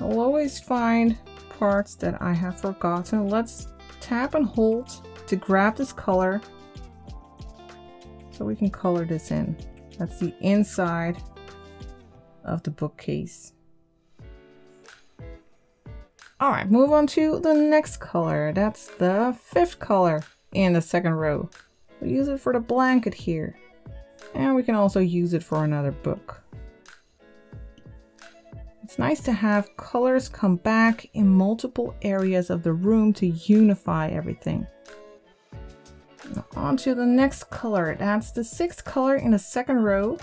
I'll always find parts that I have forgotten. Let's tap and hold to grab this color so we can color this in. That's the inside of the bookcase. All right, move on to the next color. That's the fifth color in the second row. We'll use it for the blanket here. And we can also use it for another book. It's nice to have colors come back in multiple areas of the room to unify everything. Now on to the next color. That's the sixth color in the second row.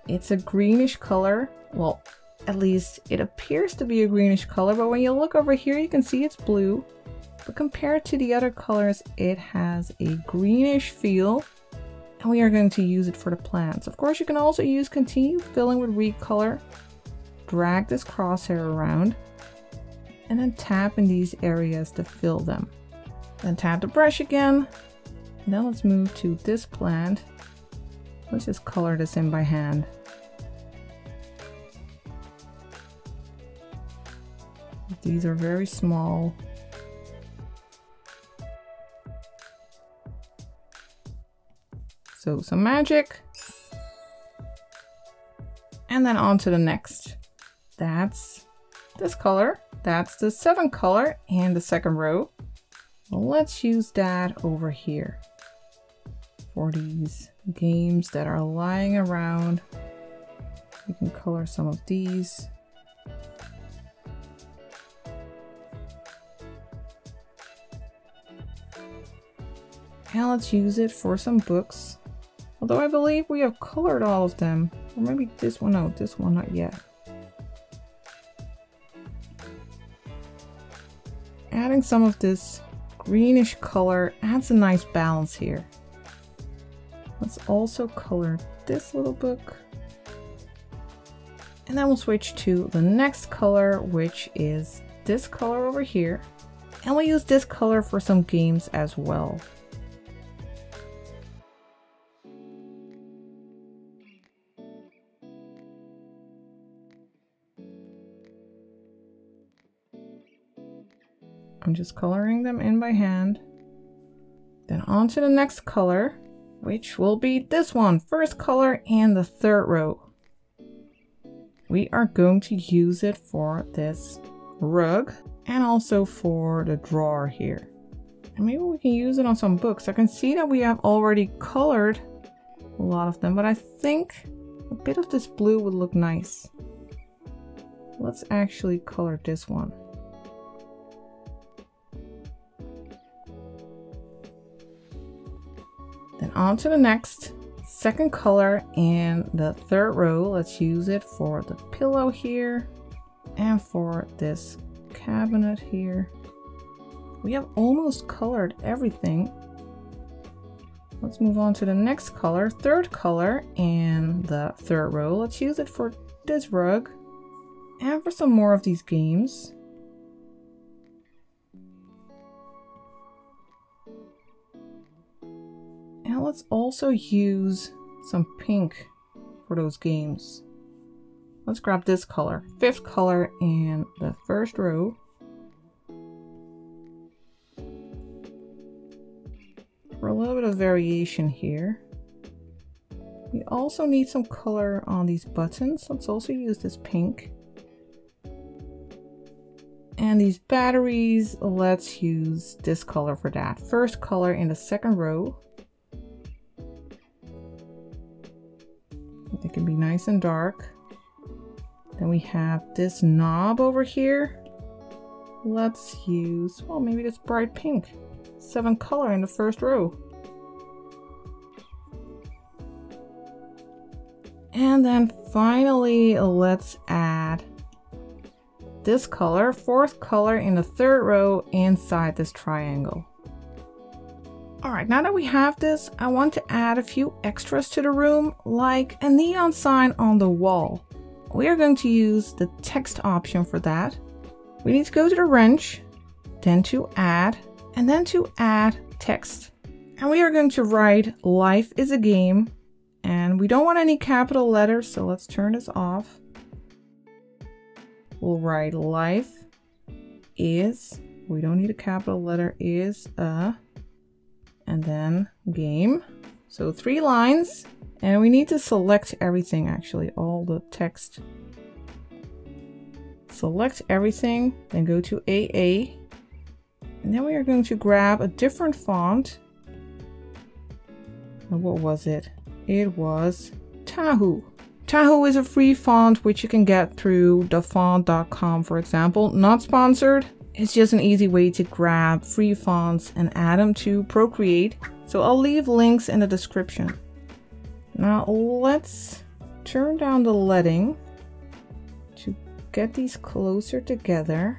It's a greenish color. Well, at least it appears to be a greenish color, but when you look over here, you can see it's blue. But compared to the other colors, it has a greenish feel. And we are going to use it for the plants. Of course, you can also use continue filling with recolor. Drag this crosshair around and then tap in these areas to fill them. Then tap the brush again. Now let's move to this plant. Let's just color this in by hand. These are very small. So some magic. And then on to the next. That's this color. That's the seventh color in the second row. Well, let's use that over here for these games that are lying around. We can color some of these. And let's use it for some books. Although I believe we have colored all of them. Or maybe this one, no, this one not yet. Adding some of this greenish color adds a nice balance here. Let's also color this little book. And then we'll switch to the next color, which is this color over here. And we'll use this color for some games as well. I'm just coloring them in by hand. Then on to the next color, which will be this one, first color and the third row. We are going to use it for this rug and also for the drawer here. And maybe we can use it on some books. I can see that we have already colored a lot of them, but I think a bit of this blue would look nice. Let's actually color this one. Then on to the next, second color and the third row. Let's use it for the pillow here and for this cabinet here. We have almost colored everything. Let's move on to the next color, third color and the third row. Let's use it for this rug and for some more of these games. And let's also use some pink for those games. Let's grab this color, fifth color in the first row. For a little bit of variation here. We also need some color on these buttons. Let's also use this pink. And these batteries, let's use this color for that. First color in the second row. It can be nice and dark. Then we have this knob over here. Let's use, well, maybe this bright pink. 7th color in the first row. And then finally, let's add this color, 4th color in the third row inside this triangle. All right, now that we have this, I want to add a few extras to the room, like a neon sign on the wall. We are going to use the text option for that. We need to go to the wrench, then to add, and then to add text. And we are going to write "Life is a game," and we don't want any capital letters, so let's turn this off. We'll write "Life is," we don't need a capital letter, "is a," and then "game." So 3 lines, and we need to select everything, actually, all the text. Select everything, then go to AA. And then we are going to grab a different font. And what was it? It was Tahu. Tahu is a free font which you can get through thefont.com, for example. Not sponsored. It's just an easy way to grab free fonts and add them to Procreate. So I'll leave links in the description. Now let's turn down the leading to get these closer together.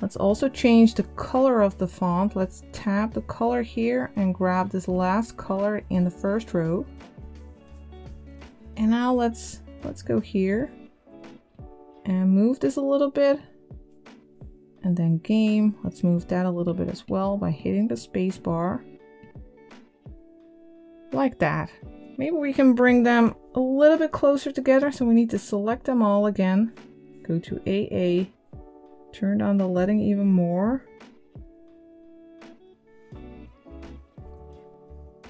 Let's also change the color of the font. Let's tap the color here and grab this last color in the first row. And now let's go here and move this a little bit. And then game, let's move that a little bit as well by hitting the space bar. Like that. Maybe we can bring them a little bit closer together, so we need to select them all again. Go to AA, turn down the leading even more.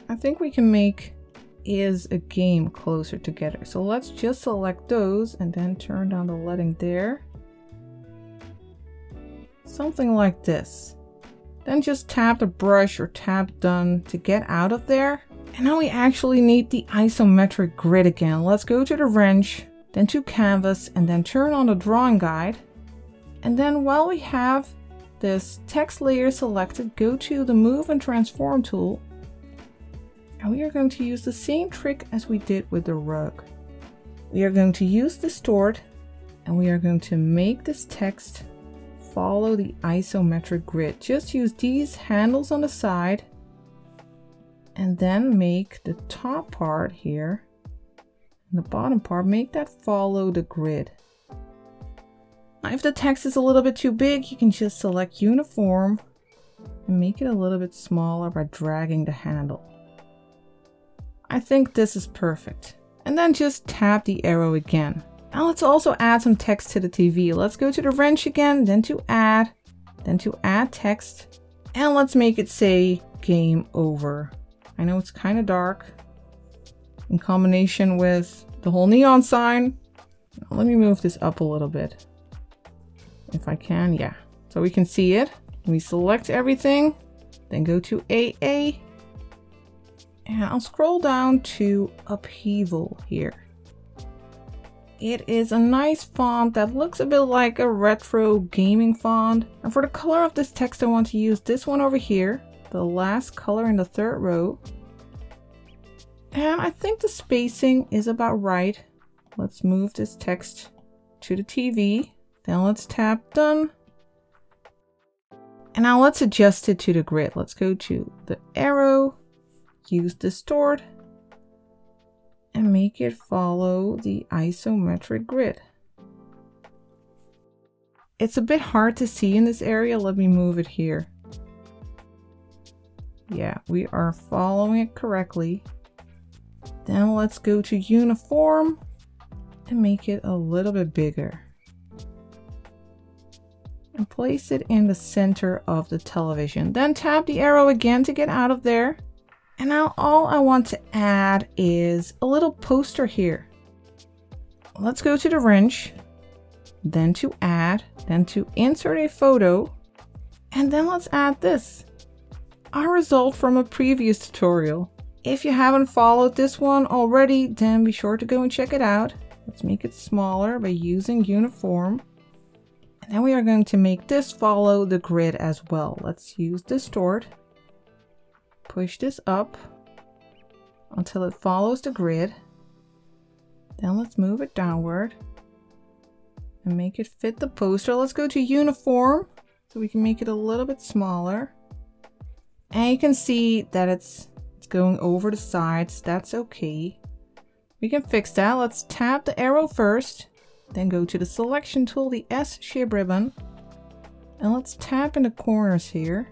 I think we can make "is a game" closer together. So let's just select those and then turn down the leading there. Something like this. Then just tap the brush or tap done to get out of there. And now we actually need the isometric grid again. Let's go to the wrench, then to canvas, and then turn on the drawing guide. And then while we have this text layer selected, go to the move and transform tool. And we are going to use the same trick as we did with the rug. We are going to use distort, and we are going to make this text follow the isometric grid. Just use these handles on the side and then make the top part here and the bottom part, make that follow the grid. Now, if the text is a little bit too big, you can just select uniform and make it a little bit smaller by dragging the handle. I think this is perfect. And then just tap the arrow again. Now let's also add some text to the TV. Let's go to the wrench again, then to add text. And let's make it say game over. I know it's kind of dark in combination with the whole neon sign. Let me move this up a little bit. If I can, yeah. So we can see it. We select everything, then go to AA. And I'll scroll down to upheaval here. It is a nice font that looks a bit like a retro gaming font. And for the color of this text, I want to use this one over here, the last color in the third row. And I think the spacing is about right. Let's move this text to the TV. Then let's tap done. And now let's adjust it to the grid. Let's go to the arrow, use distort, and make it follow the isometric grid. It's a bit hard to see in this area. Let me move it here. Yeah, we are following it correctly. Then let's go to uniform and make it a little bit bigger. And place it in the center of the television. Then tap the arrow again to get out of there. And now all I want to add is a little poster here. Let's go to the wrench, then to add, then to insert a photo, and then let's add this, our result from a previous tutorial. If you haven't followed this one already, then be sure to go and check it out. Let's make it smaller by using uniform. And then we are going to make this follow the grid as well. Let's use distort. Push this up until it follows the grid. Then let's move it downward and make it fit the poster. Let's go to uniform so we can make it a little bit smaller. And you can see that it's going over the sides. That's okay. We can fix that. Let's tap the arrow first, then go to the selection tool, the S shape ribbon, and let's tap in the corners here.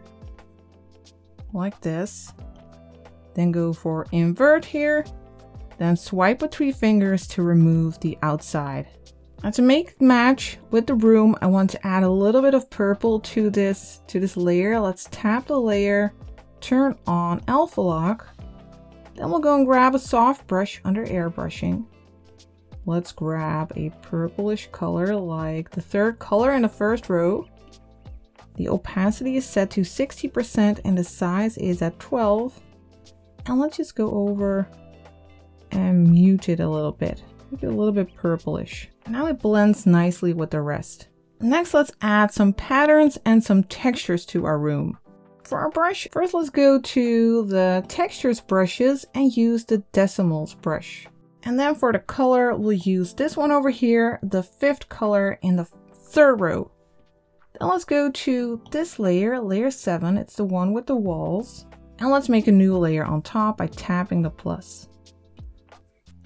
Like this, then go for invert here, then swipe with 3 fingers to remove the outside. Now to make it match with the room, I want to add a little bit of purple to this layer. Let's tap the layer, turn on alpha lock, then we'll go and grab a soft brush under airbrushing. Let's grab a purplish color like the third color in the first row. The opacity is set to 60% and the size is at 12. And let's just go over and mute it a little bit. Make it a little bit purplish. And now it blends nicely with the rest. Next, let's add some patterns and some textures to our room. For our brush, first let's go to the textures brushes and use the decimals brush. And then for the color, we'll use this one over here, the 5th color in the 3rd row. Then let's go to this layer, layer 7. It's the one with the walls. And let's make a new layer on top by tapping the plus.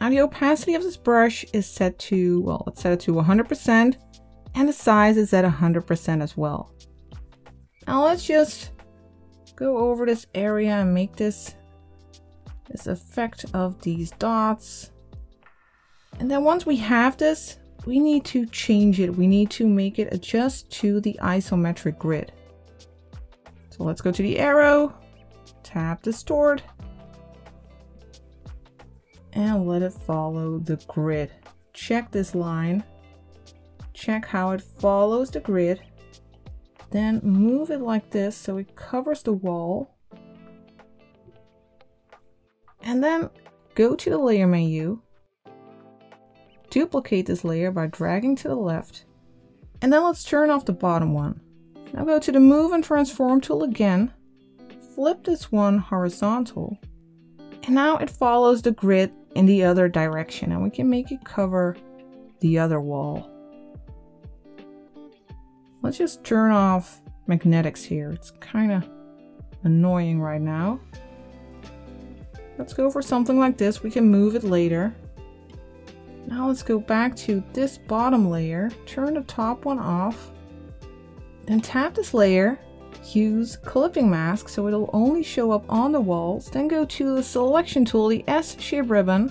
Now the opacity of this brush is set to, well, let's set it to 100%. And the size is at 100% as well. Now let's just go over this area and make this effect of these dots. And then once we have this, we need to change it. We need to make it adjust to the isometric grid. So let's go to the arrow, tap distort, and let it follow the grid. Check this line. Check how it follows the grid. Then move it like this so it covers the wall. And then go to the layer menu. Duplicate this layer by dragging to the left. And then let's turn off the bottom one. Now go to the move and transform tool again. Flip this one horizontal. And now it follows the grid in the other direction. And we can make it cover the other wall. Let's just turn off magnetics here. It's kind of annoying right now. Let's go for something like this. We can move it later. Now let's go back to this bottom layer, turn the top one off, then tap this layer, use clipping mask so it'll only show up on the walls, then go to the selection tool, the S shape ribbon,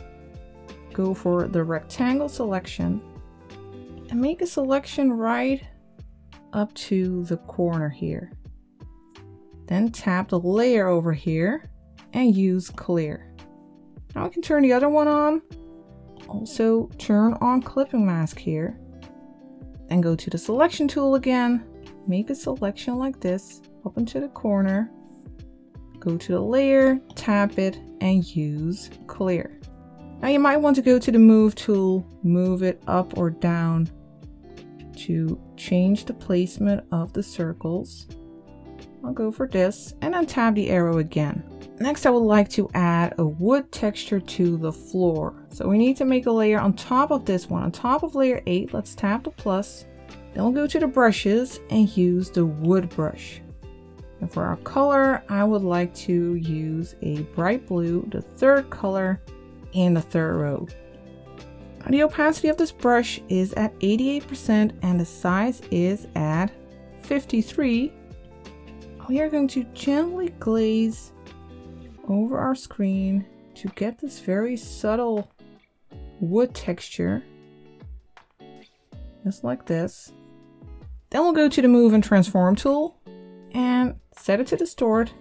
go for the rectangle selection, and make a selection right up to the corner here. Then tap the layer over here and use clear. Now I can turn the other one on. Also turn on clipping mask here. Then go to the selection tool again. Make a selection like this up into the corner. Go to the layer, tap it, and use clear. Now you might want to go to the move tool, move it up or down to change the placement of the circles. I'll go for this and then tap the arrow again. Next, I would like to add a wood texture to the floor. So we need to make a layer on top of this one. On top of layer 8, let's tap the plus. Then we'll go to the brushes and use the wood brush. And for our color, I would like to use a bright blue, the third color in the third row. Now, the opacity of this brush is at 88% and the size is at 53. We are going to gently glaze over our screen to get this very subtle wood texture, just like this. Then we'll go to the move and transform tool and set it to distort.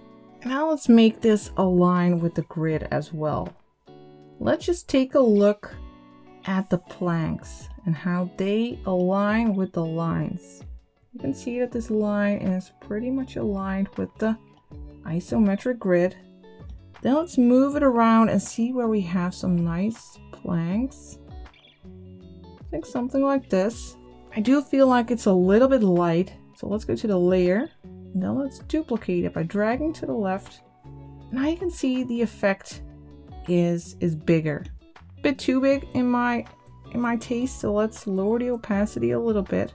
Now let's make this align with the grid as well. Let's just take a look at the planks and how they align with the lines. You can see that this line is pretty much aligned with the isometric grid. Then let's move it around and see where we have some nice planks. I think something like this. I do feel like it's a little bit light, so let's go to the layer. And then let's duplicate it by dragging to the left. Now you can see the effect is bigger. A bit too big in my taste, so let's lower the opacity a little bit.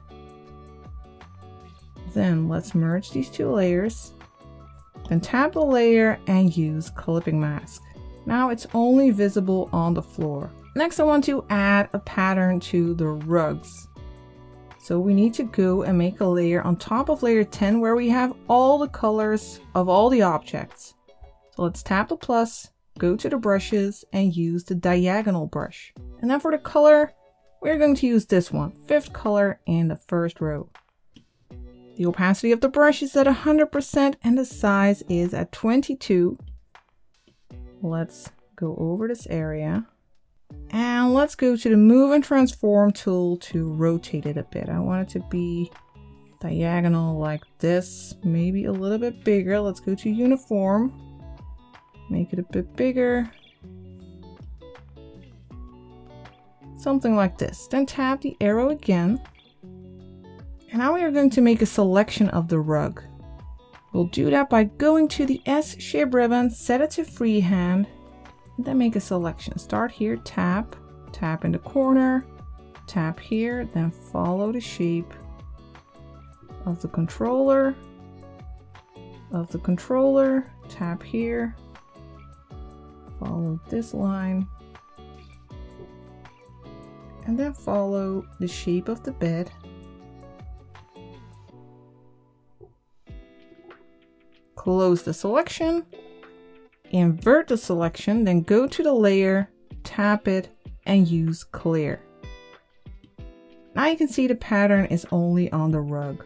Then let's merge these two layers. Then tap the layer and use clipping mask. Now it's only visible on the floor. Next, I want to add a pattern to the rugs. So we need to go and make a layer on top of layer 10 where we have all the colors of all the objects. So let's tap the plus, go to the brushes and use the diagonal brush. And then for the color, we're going to use this one, 5th color in the first row. The opacity of the brush is at 100% and the size is at 22. Let's go over this area and let's go to the move and transform tool to rotate it a bit. I want it to be diagonal like this, maybe a little bit bigger. Let's go to uniform, make it a bit bigger. Something like this. Then tap the arrow again. And now we are going to make a selection of the rug. We'll do that by going to the S shape ribbon, set it to freehand, and then make a selection. Start here, tap in the corner, tap here, then follow the shape of the controller, tap here, follow this line, and then follow the shape of the bed. Close the selection, invert the selection, then go to the layer, tap it, and use clear. Now you can see the pattern is only on the rug.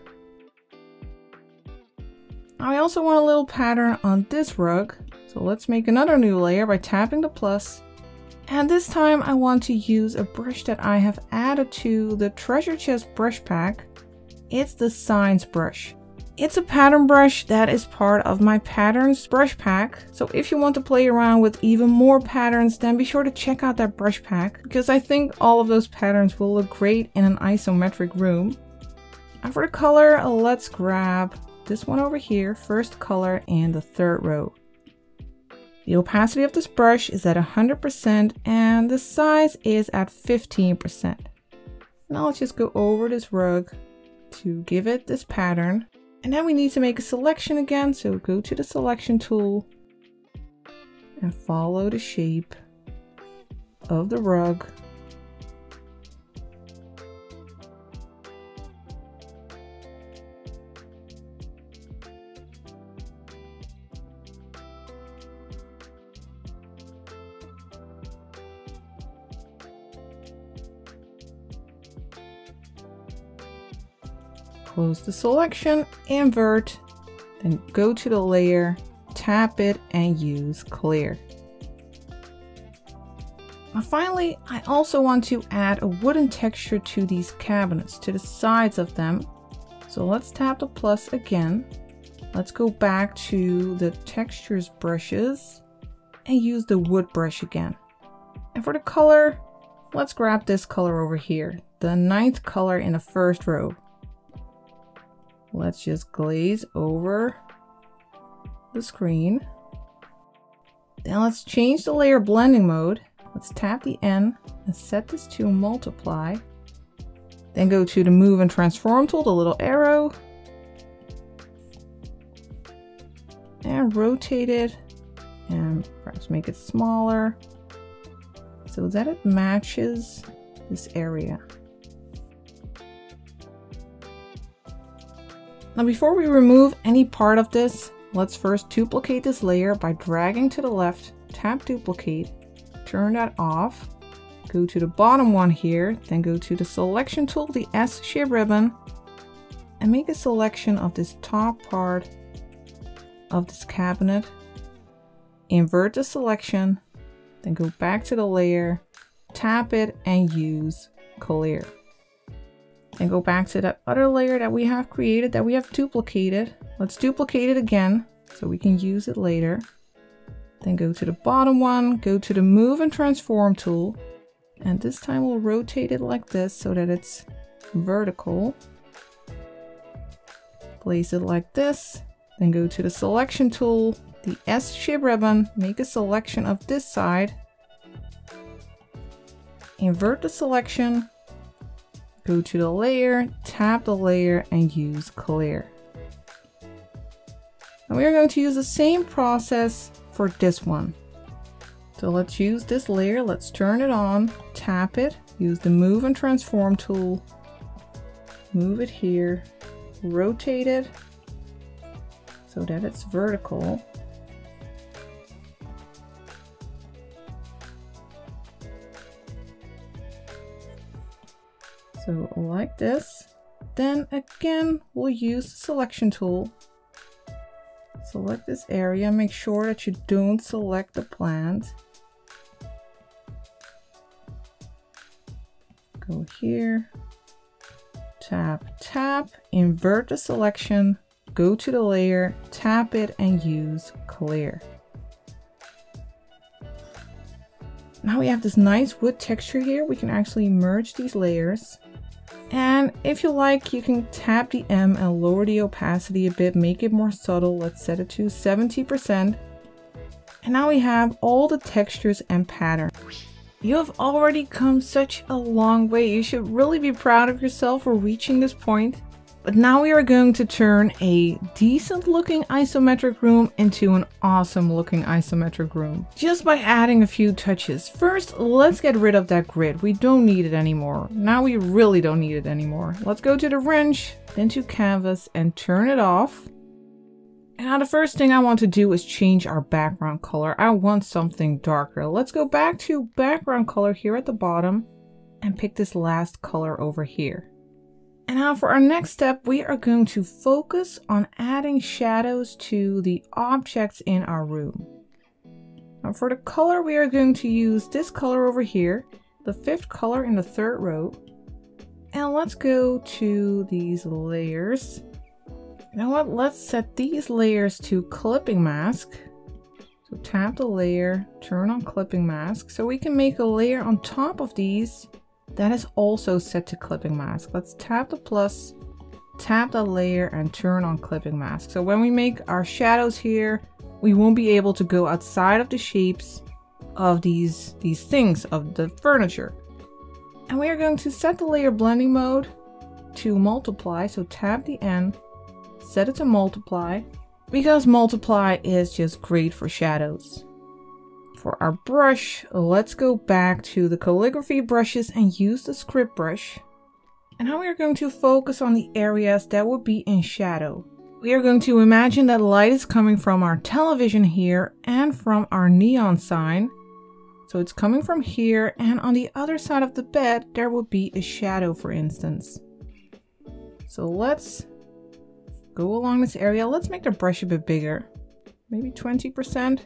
Now I also want a little pattern on this rug, so let's make another new layer by tapping the plus. And this time I want to use a brush that I have added to the treasure chest brush pack. It's the Signs brush. It's a pattern brush that is part of my patterns brush pack. So if you want to play around with even more patterns, then be sure to check out that brush pack, because I think all of those patterns will look great in an isometric room. And for the color, let's grab this one over here, 1st color in the 3rd row. The opacity of this brush is at 100% and the size is at 15%. Now let's just go over this rug to give it this pattern. And then we need to make a selection again. So go to the selection tool and follow the shape of the rug. Close the selection, invert, then go to the layer, tap it and use clear. Now finally, I also want to add a wooden texture to these cabinets, to the sides of them. So let's tap the plus again. Let's go back to the textures brushes and use the wood brush again. And for the color, let's grab this color over here, the 9th color in the first row. Let's just glaze over the screen. Then let's change the layer blending mode. Let's tap the N and set this to multiply. Then go to the move and transform tool, the little arrow. And rotate it and perhaps make it smaller so that it matches this area. Now before we remove any part of this, let's first duplicate this layer by dragging to the left, tap duplicate, turn that off, go to the bottom one here, then go to the selection tool, the S shape ribbon, and make a selection of this top part of this cabinet. Invert the selection, then go back to the layer, tap it and use clear. Then go back to that other layer that we have created, that we have duplicated. Let's duplicate it again so we can use it later. Then go to the bottom one, go to the move and transform tool. And this time we'll rotate it like this so that it's vertical. Place it like this. Then go to the selection tool, the S shape ribbon, make a selection of this side. Invert the selection. Go to the layer, tap the layer and use clear. And we are going to use the same process for this one. So let's use this layer, let's turn it on, tap it, use the move and transform tool, move it here, rotate it so that it's vertical. So like this. Then again, we'll use the selection tool. Select this area, make sure that you don't select the plant. Go here, tap, tap, invert the selection, go to the layer, tap it and use clear. Now we have this nice wood texture here. We can actually merge these layers. And if you like, you can tap the M and lower the opacity a bit, make it more subtle. Let's set it to 70%. And now we have all the textures and patterns. You have already come such a long way. You should really be proud of yourself for reaching this point. But now we are going to turn a decent looking isometric room into an awesome looking isometric room, just by adding a few touches. First, let's get rid of that grid. We don't need it anymore. Now we really don't need it anymore. Let's go to the wrench, then to canvas and turn it off. And now the first thing I want to do is change our background color. I want something darker. Let's go back to background color here at the bottom and pick this last color over here. And now for our next step, we are going to focus on adding shadows to the objects in our room. Now for the color, we are going to use this color over here, the 5th color in the 3rd row. And let's go to these layers. You know what? Let's set these layers to clipping mask. So tap the layer, turn on clipping mask, so we can make a layer on top of these that is also set to clipping mask. Let's tap the plus, tap the layer and turn on clipping mask. So when we make our shadows here, we won't be able to go outside of the shapes of these things, of the furniture. And we are going to set the layer blending mode to multiply, so tap the N, set it to multiply, because multiply is just great for shadows. For our brush, let's go back to the calligraphy brushes and use the script brush. And now we are going to focus on the areas that would be in shadow. We are going to imagine that light is coming from our television here and from our neon sign. So it's coming from here, and on the other side of the bed there would be a shadow, for instance. So let's go along this area. Let's make the brush a bit bigger. Maybe 20%.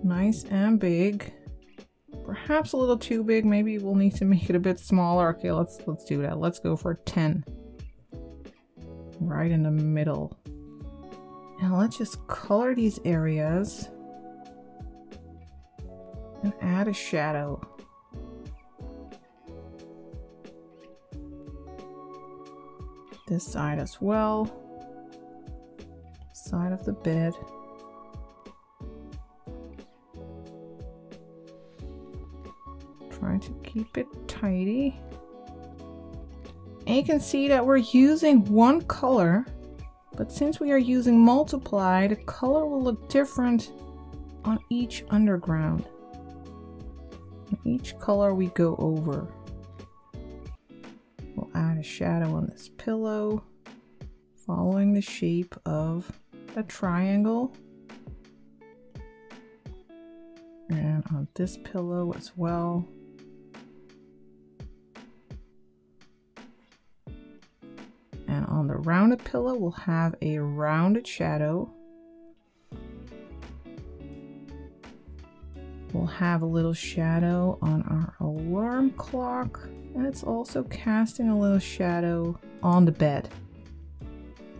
Nice and big. Perhaps a little too big. Maybe we'll need to make it a bit smaller. Okay, let's do that. Let's go for 10. Right in the middle. And let's just color these areas. And add a shadow. This side as well. Side of the bed. Try to keep it tidy. And you can see that we're using one color, but since we are using multiply, the color will look different on each underground. Each color we go over. We'll add a shadow on this pillow, following the shape of a triangle. And on this pillow as well. And on the rounded pillow, we'll have a rounded shadow. We'll have a little shadow on our alarm clock, and it's also casting a little shadow on the bed.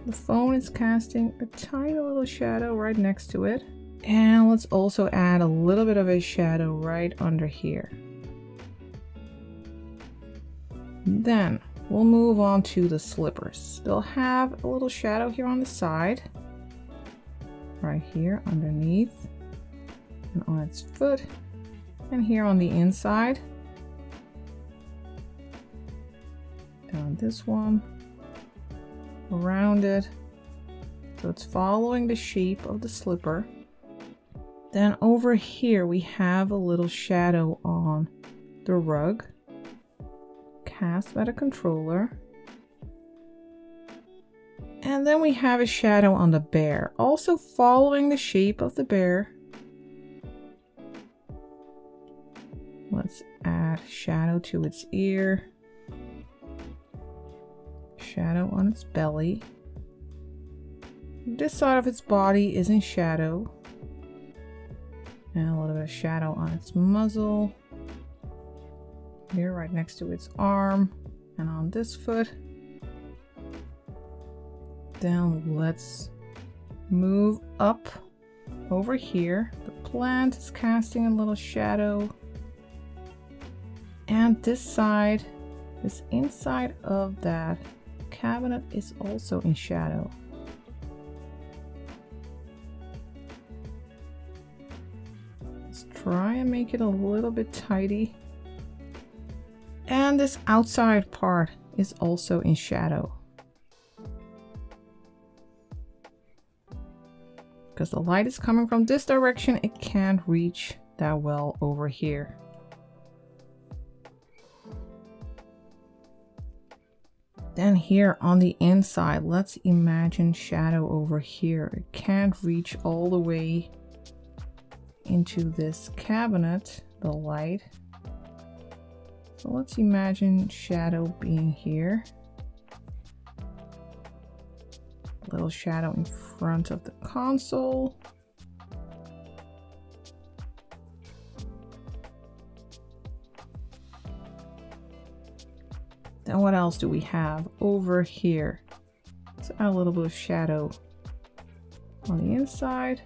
The phone is casting a tiny little shadow right next to it. And let's also add a little bit of a shadow right under here. Then we'll move on to the slippers. They'll have a little shadow here on the side, right here underneath, and on its foot, and here on the inside. Down this one, around it, so it's following the shape of the slipper. Then over here we have a little shadow on the rug, cast by the controller. And then we have a shadow on the bear, also following the shape of the bear. Let's add shadow to its ear, shadow on its belly. This side of its body is in shadow. And a little bit of shadow on its muzzle. Here right next to its arm and on this foot. Then let's move up over here. The plant is casting a little shadow. And this side, this inside of that cabinet is also in shadow. Let's try and make it a little bit tidy. And this outside part is also in shadow. Because the light is coming from this direction, it can't reach that well over here. Then here on the inside, let's imagine shadow over here. It can't reach all the way into this cabinet, the light. So let's imagine shadow being here. A little shadow in front of the console. Then what else do we have over here? Let's add a little bit of shadow on the inside.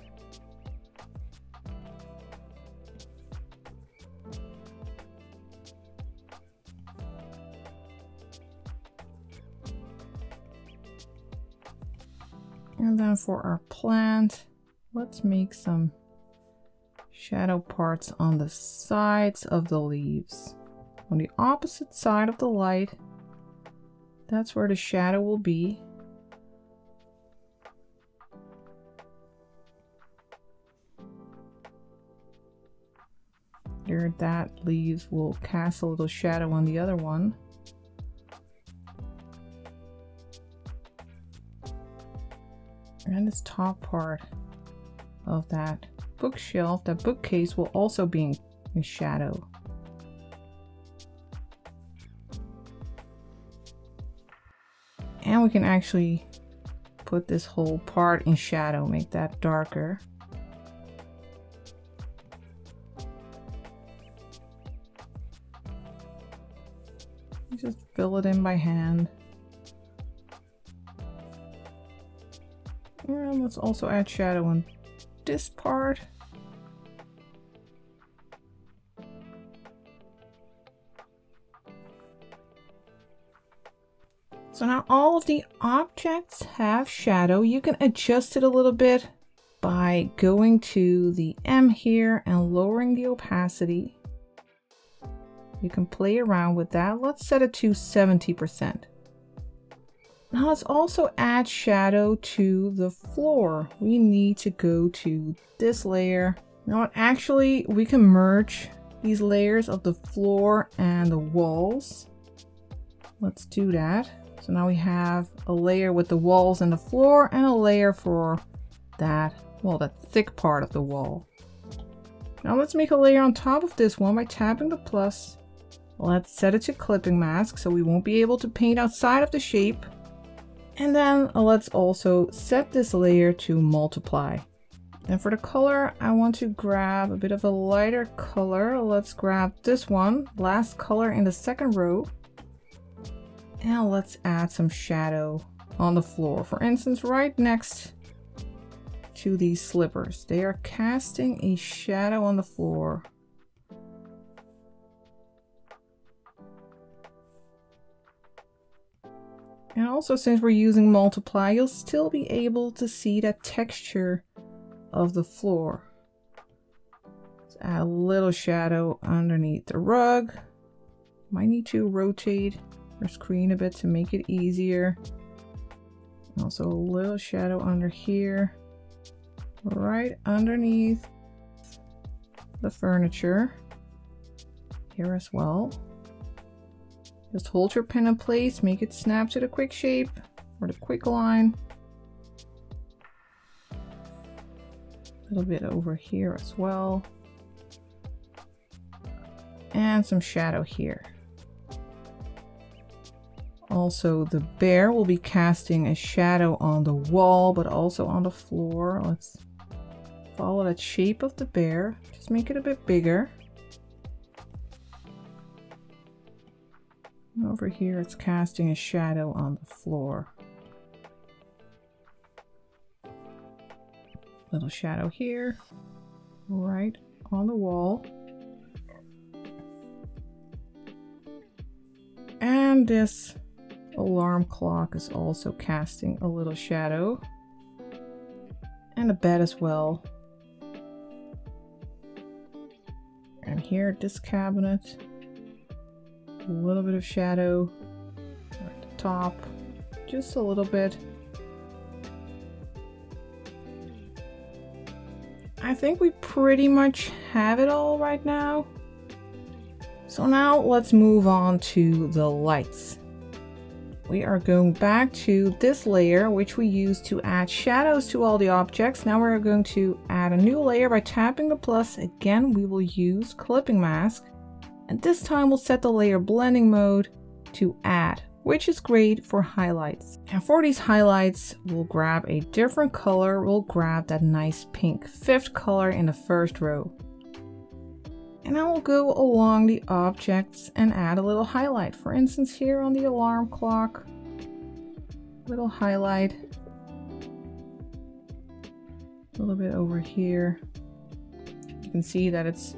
And then for our plant, let's make some shadow parts on the sides of the leaves. On the opposite side of the light, That's where the shadow will be. There, that leaves will cast a little shadow on the other one. And this top part of that bookshelf, that bookcase, will also be in shadow. And we can actually put this whole part in shadow, make that darker. Just fill it in by hand. And let's also add shadow on this part. So now all of the objects have shadow. You can adjust it a little bit by going to the M here and lowering the opacity. You can play around with that. Let's set it to 70%. Now let's also add shadow to the floor. We need to go to this layer. Now actually we can merge these layers of the floor and the walls. Let's do that. So now we have a layer with the walls and the floor and a layer for that, well, that thick part of the wall. Now let's make a layer on top of this one by tapping the plus. Let's set it to clipping mask so we won't be able to paint outside of the shape. And then let's also set this layer to multiply. And for the color, I want to grab a bit of a lighter color. Let's grab this one, last color in the second row. And let's add some shadow on the floor. For instance, right next to these slippers. They are casting a shadow on the floor. And also, since we're using multiply, you'll still be able to see that texture of the floor. Let's add a little shadow underneath the rug. Might need to rotate your screen a bit to make it easier. Also a little shadow under here, right underneath the furniture here as well. Just hold your pen in place, make it snap to the quick shape or the quick line. A little bit over here as well. And some shadow here. Also, the bear will be casting a shadow on the wall, but also on the floor. Let's follow that shape of the bear. Just make it a bit bigger. Over here, it's casting a shadow on the floor. Little shadow here, right on the wall. And this alarm clock is also casting a little shadow. And a bed as well. And here, this cabinet. A little bit of shadow at the top, just a little bit. I think we pretty much have it all right now. So now let's move on to the lights. We are going back to this layer, which we used to add shadows to all the objects. Now we're going to add a new layer by tapping the plus. Again, we will use clipping mask. And this time we'll set the layer blending mode to add, which is great for highlights. And for these highlights, we'll grab a different color. We'll grab that nice pink 5th color in the first row. And I will go along the objects and add a little highlight. For instance, here on the alarm clock, little highlight. A little bit over here. You can see that it's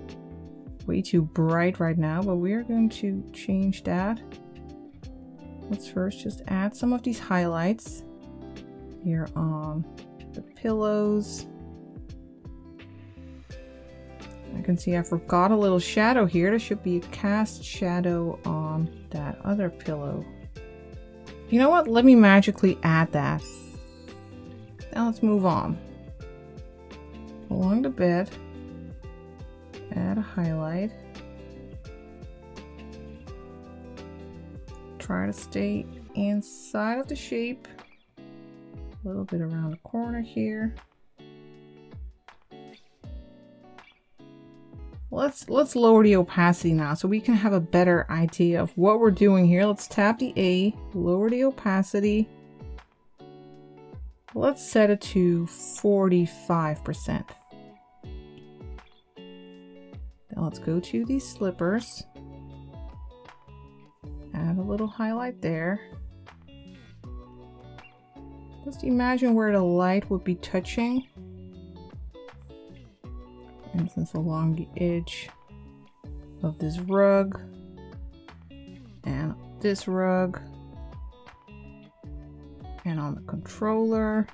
way too bright right now, but we are going to change that. Let's first just add some of these highlights here on the pillows. I can see I forgot a little shadow here. There should be a cast shadow on that other pillow. You know what? Let me magically add that. Now let's move on. Along the bed, add a highlight. Try to stay inside of the shape. A little bit around the corner here. Let's lower the opacity now so we can have a better idea of what we're doing here. Let's tap the A, lower the opacity. Let's set it to 45%. Now let's go to these slippers. Add a little highlight there. Just imagine where the light would be touching. For instance, along the edge of this rug and this rug and on the controller,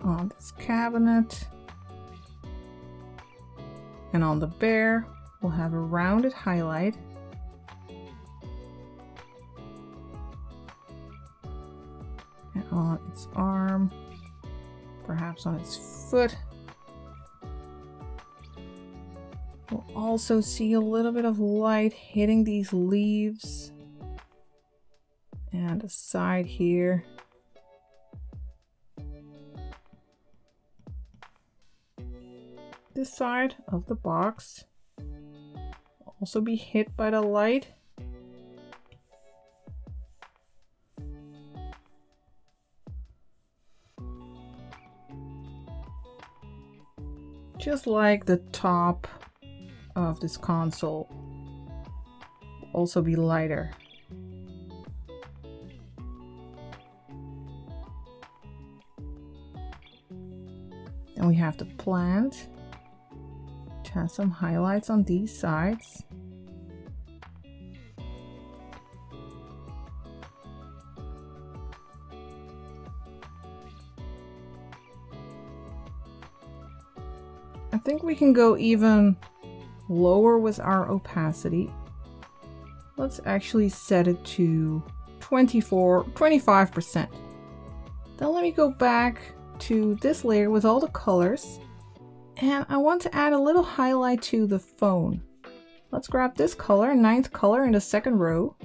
on this cabinet, and on the bear we'll have a rounded highlight. And on its arm, perhaps on its foot. We'll also see a little bit of light hitting these leaves and the side here. This side of the box will also be hit by the light. Just like the top of this console will also be lighter. Then we have the plant, which has some highlights on these sides. I think we can go even lower with our opacity. Let's actually set it to 25%. Then let me go back to this layer with all the colors, and I want to add a little highlight to the phone. Let's grab this color, 9th color in the second row,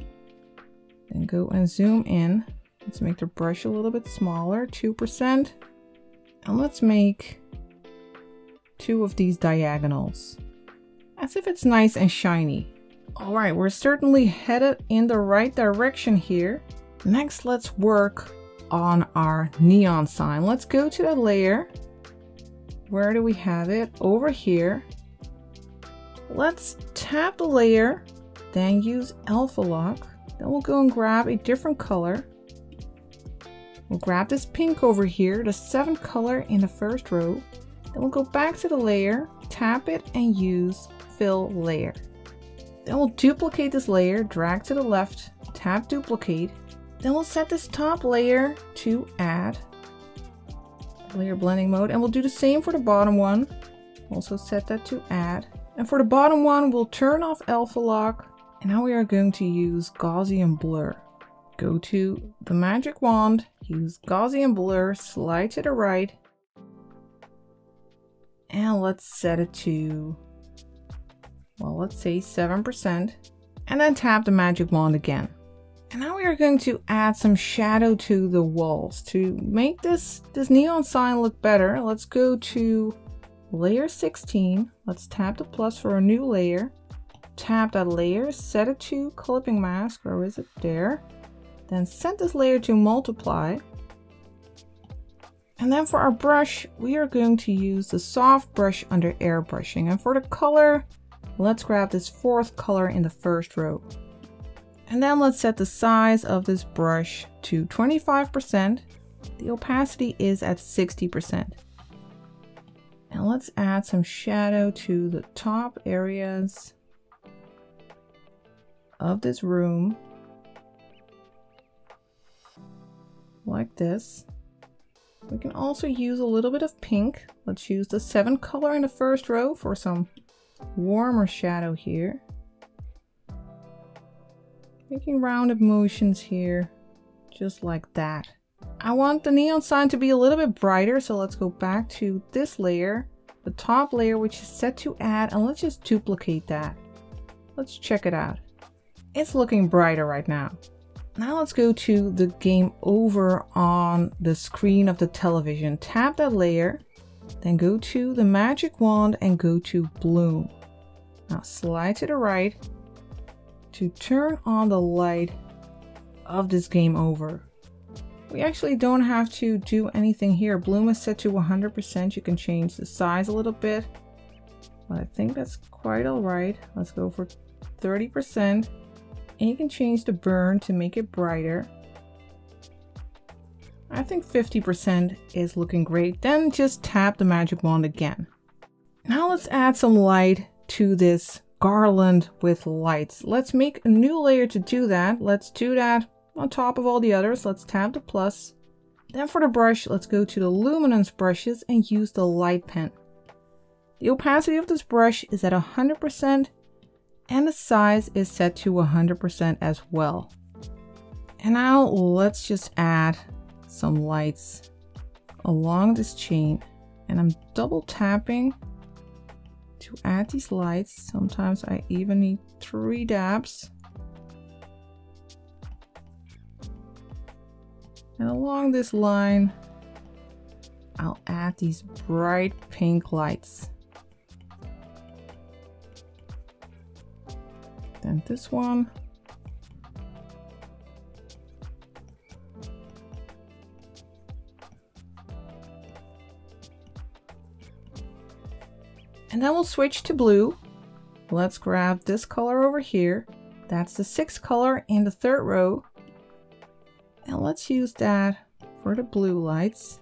then go and zoom in. Let's make the brush a little bit smaller, 2%, and let's make 2 of these diagonals, as if it's nice and shiny. All right, we're certainly headed in the right direction here. Next, let's work on our neon sign. Let's go to that layer. Where do we have it? Over here. Let's tap the layer, then use alpha lock. Then we'll go and grab a different color. We'll grab this pink over here, the 7th color in the first row. Then we'll go back to the layer, tap it, and use fill layer. Then we'll duplicate this layer, drag to the left, tap duplicate. Then we'll set this top layer to add layer blending mode, and we'll do the same for the bottom one. Also set that to add. And for the bottom one, we'll turn off alpha lock. And now we are going to use Gaussian blur. Go to the magic wand, use Gaussian blur, slide to the right. And let's set it to, well, let's say 7%. And then tap the magic wand again. And now we are going to add some shadow to the walls. To make this neon sign look better, let's go to layer 16. Let's tap the plus for a new layer. Tap that layer, set it to clipping mask. Where is it? There. Then set this layer to multiply. And then for our brush, we are going to use the soft brush under airbrushing. And for the color, let's grab this 4th color in the first row. And then let's set the size of this brush to 25%. The opacity is at 60%. And let's add some shadow to the top areas of this room. Like this. We can also use a little bit of pink. Let's use the 7th color in the first row for some warmer shadow here. Making rounded motions here, just like that. I want the neon sign to be a little bit brighter, so let's go back to this layer, the top layer, which is set to add, and let's just duplicate that. Let's check it out. It's looking brighter right now. Now let's go to the game over on the screen of the television. Tap that layer, then go to the magic wand and go to bloom. Now slide to the right to turn on the light of this game over. We actually don't have to do anything here. Bloom is set to 100%. You can change the size a little bit, but I think that's quite all right. Let's go for 30%. And you can change the burn to make it brighter. I think 50% is looking great. Then just tap the magic wand again. Now let's add some light to this garland with lights. Let's make a new layer to do that. Let's do that on top of all the others. Let's tap the plus. Then for the brush, let's go to the luminance brushes and use the light pen. The opacity of this brush is at 100%. And the size is set to 100% as well. And now let's just add some lights along this chain. And I'm double tapping to add these lights. Sometimes I even need 3 dabs. And along this line, I'll add these bright pink lights. Then this one. And then we'll switch to blue. Let's grab this color over here. That's the 6th color in the 3rd row. And let's use that for the blue lights.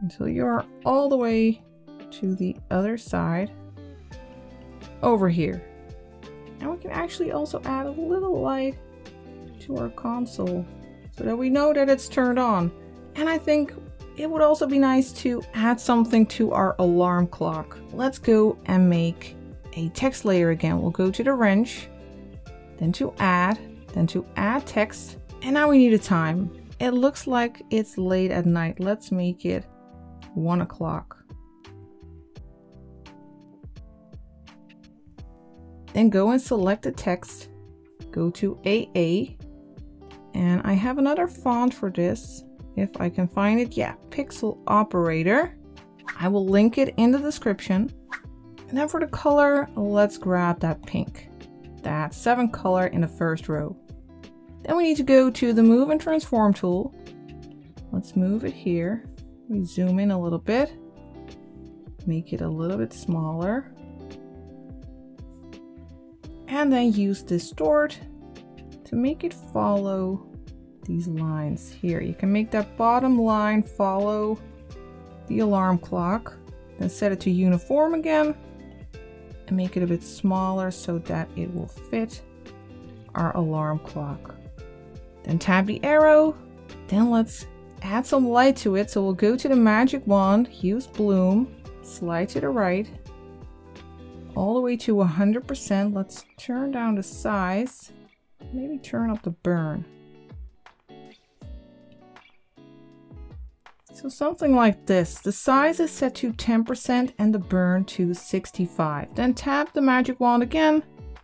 Until you're all the way to the other side over here. And we can actually also add a little light to our console so that we know that it's turned on. And I think it would also be nice to add something to our alarm clock. Let's go and make a text layer again. We'll go to the wrench, then to add text. And now we need a time. It looks like it's late at night. Let's make it 1 o'clock. Then go and select the text, go to AA, and I have another font for this, if I can find it. Yeah, Pixel Operator. I will link it in the description. And then for the color, let's grab that pink. That 7th color in the 1st row. Then we need to go to the Move and Transform tool. Let's move it here. We zoom in a little bit, make it a little bit smaller, and then use Distort to make it follow these lines here. You can make that bottom line follow the alarm clock, then set it to uniform again and make it a bit smaller so that it will fit our alarm clock. Then tap the arrow, then let's add some light to it. So we'll go to the magic wand, use bloom, slide to the right, all the way to 100%. Let's turn down the size, maybe turn up the burn. So something like this. The size is set to 10% and the burn to 65. Then tap the magic wand again.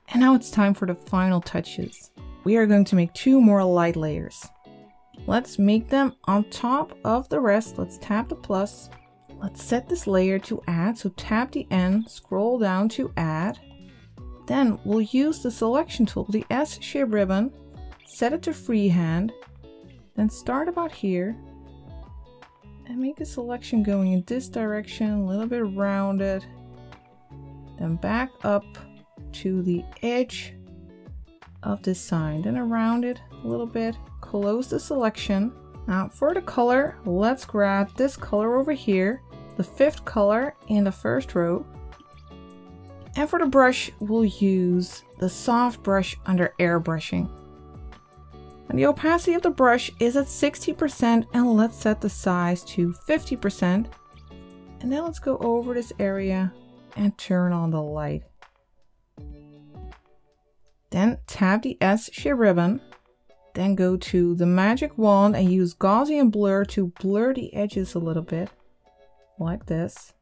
And now it's time for the final touches. We are going to make 2 more light layers. Let's make them on top of the rest. Let's tap the plus. Let's set this layer to add. So tap the N, scroll down to add. Then we'll use the selection tool, the S shape ribbon, set it to freehand, then start about here and make a selection going in this direction, a little bit rounded, then back up to the edge of this sign, then around it a little bit, close the selection. Now for the color, let's grab this color over here, the 5th color in the 1st row, And for the brush, we'll use the soft brush under airbrushing. And the opacity of the brush is at 60%, and let's set the size to 50%. And then let's go over this area and turn on the light. Then tap the S shape ribbon. Then go to the magic wand and use Gaussian blur to blur the edges a little bit, like this.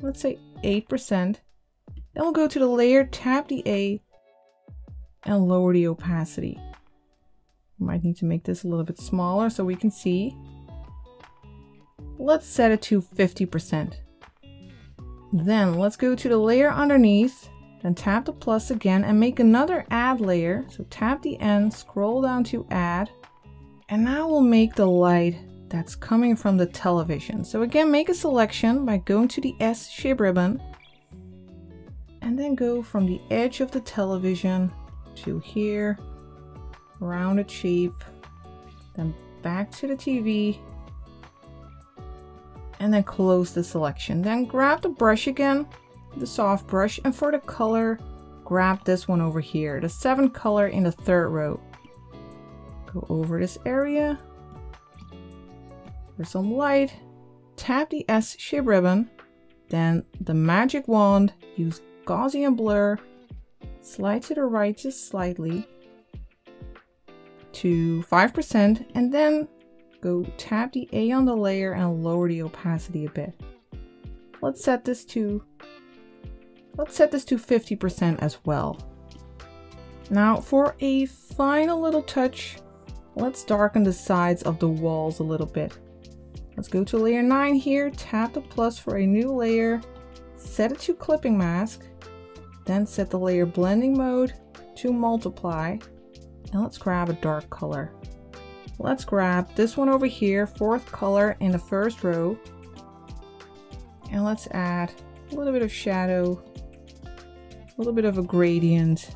Let's say 8%. Then we'll go to the layer, tap the A, and lower the opacity. Might need to make this a little bit smaller so we can see. Let's set it to 50%. Then let's go to the layer underneath, then tap the plus again and make another add layer. So tap the N, scroll down to add, and now we'll make the light that's coming from the television. So again, make a selection by going to the S shape ribbon, and then go from the edge of the television to here, rounded shape, then back to the TV, and then close the selection. Then grab the brush again, the soft brush, and for the color, grab this one over here, the 7th color in the 3rd row. Go over this area for some light, tap the S shape ribbon, then the magic wand, use Gaussian blur, slide to the right just slightly to 5%, and then go tap the A on the layer and lower the opacity a bit. Let's set this to 50% as well. Now for a final little touch, let's darken the sides of the walls a little bit. Let's go to layer 9 here, tap the plus for a new layer, set it to clipping mask, then set the layer blending mode to multiply, and let's grab a dark color. Let's grab this one over here, 4th color in the 1st row, and let's add a little bit of shadow, a little bit of a gradient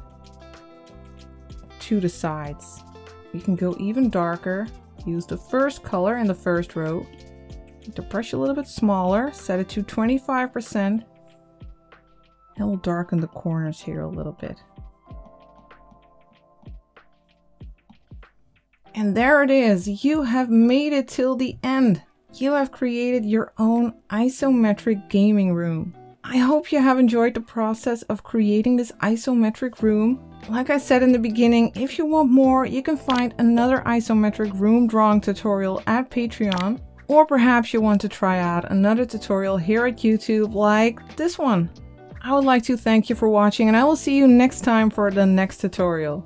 to the sides. You can go even darker, use the 1st color in the 1st row, make the brush a little bit smaller, set it to 25%, and we'll darken the corners here a little bit. And there it is, you have made it till the end. You have created your own isometric gaming room. I hope you have enjoyed the process of creating this isometric room. Like I said in the beginning, if you want more, you can find another isometric room drawing tutorial at Patreon. Or perhaps you want to try out another tutorial here at YouTube like this one. I would like to thank you for watching, and I will see you next time for the next tutorial.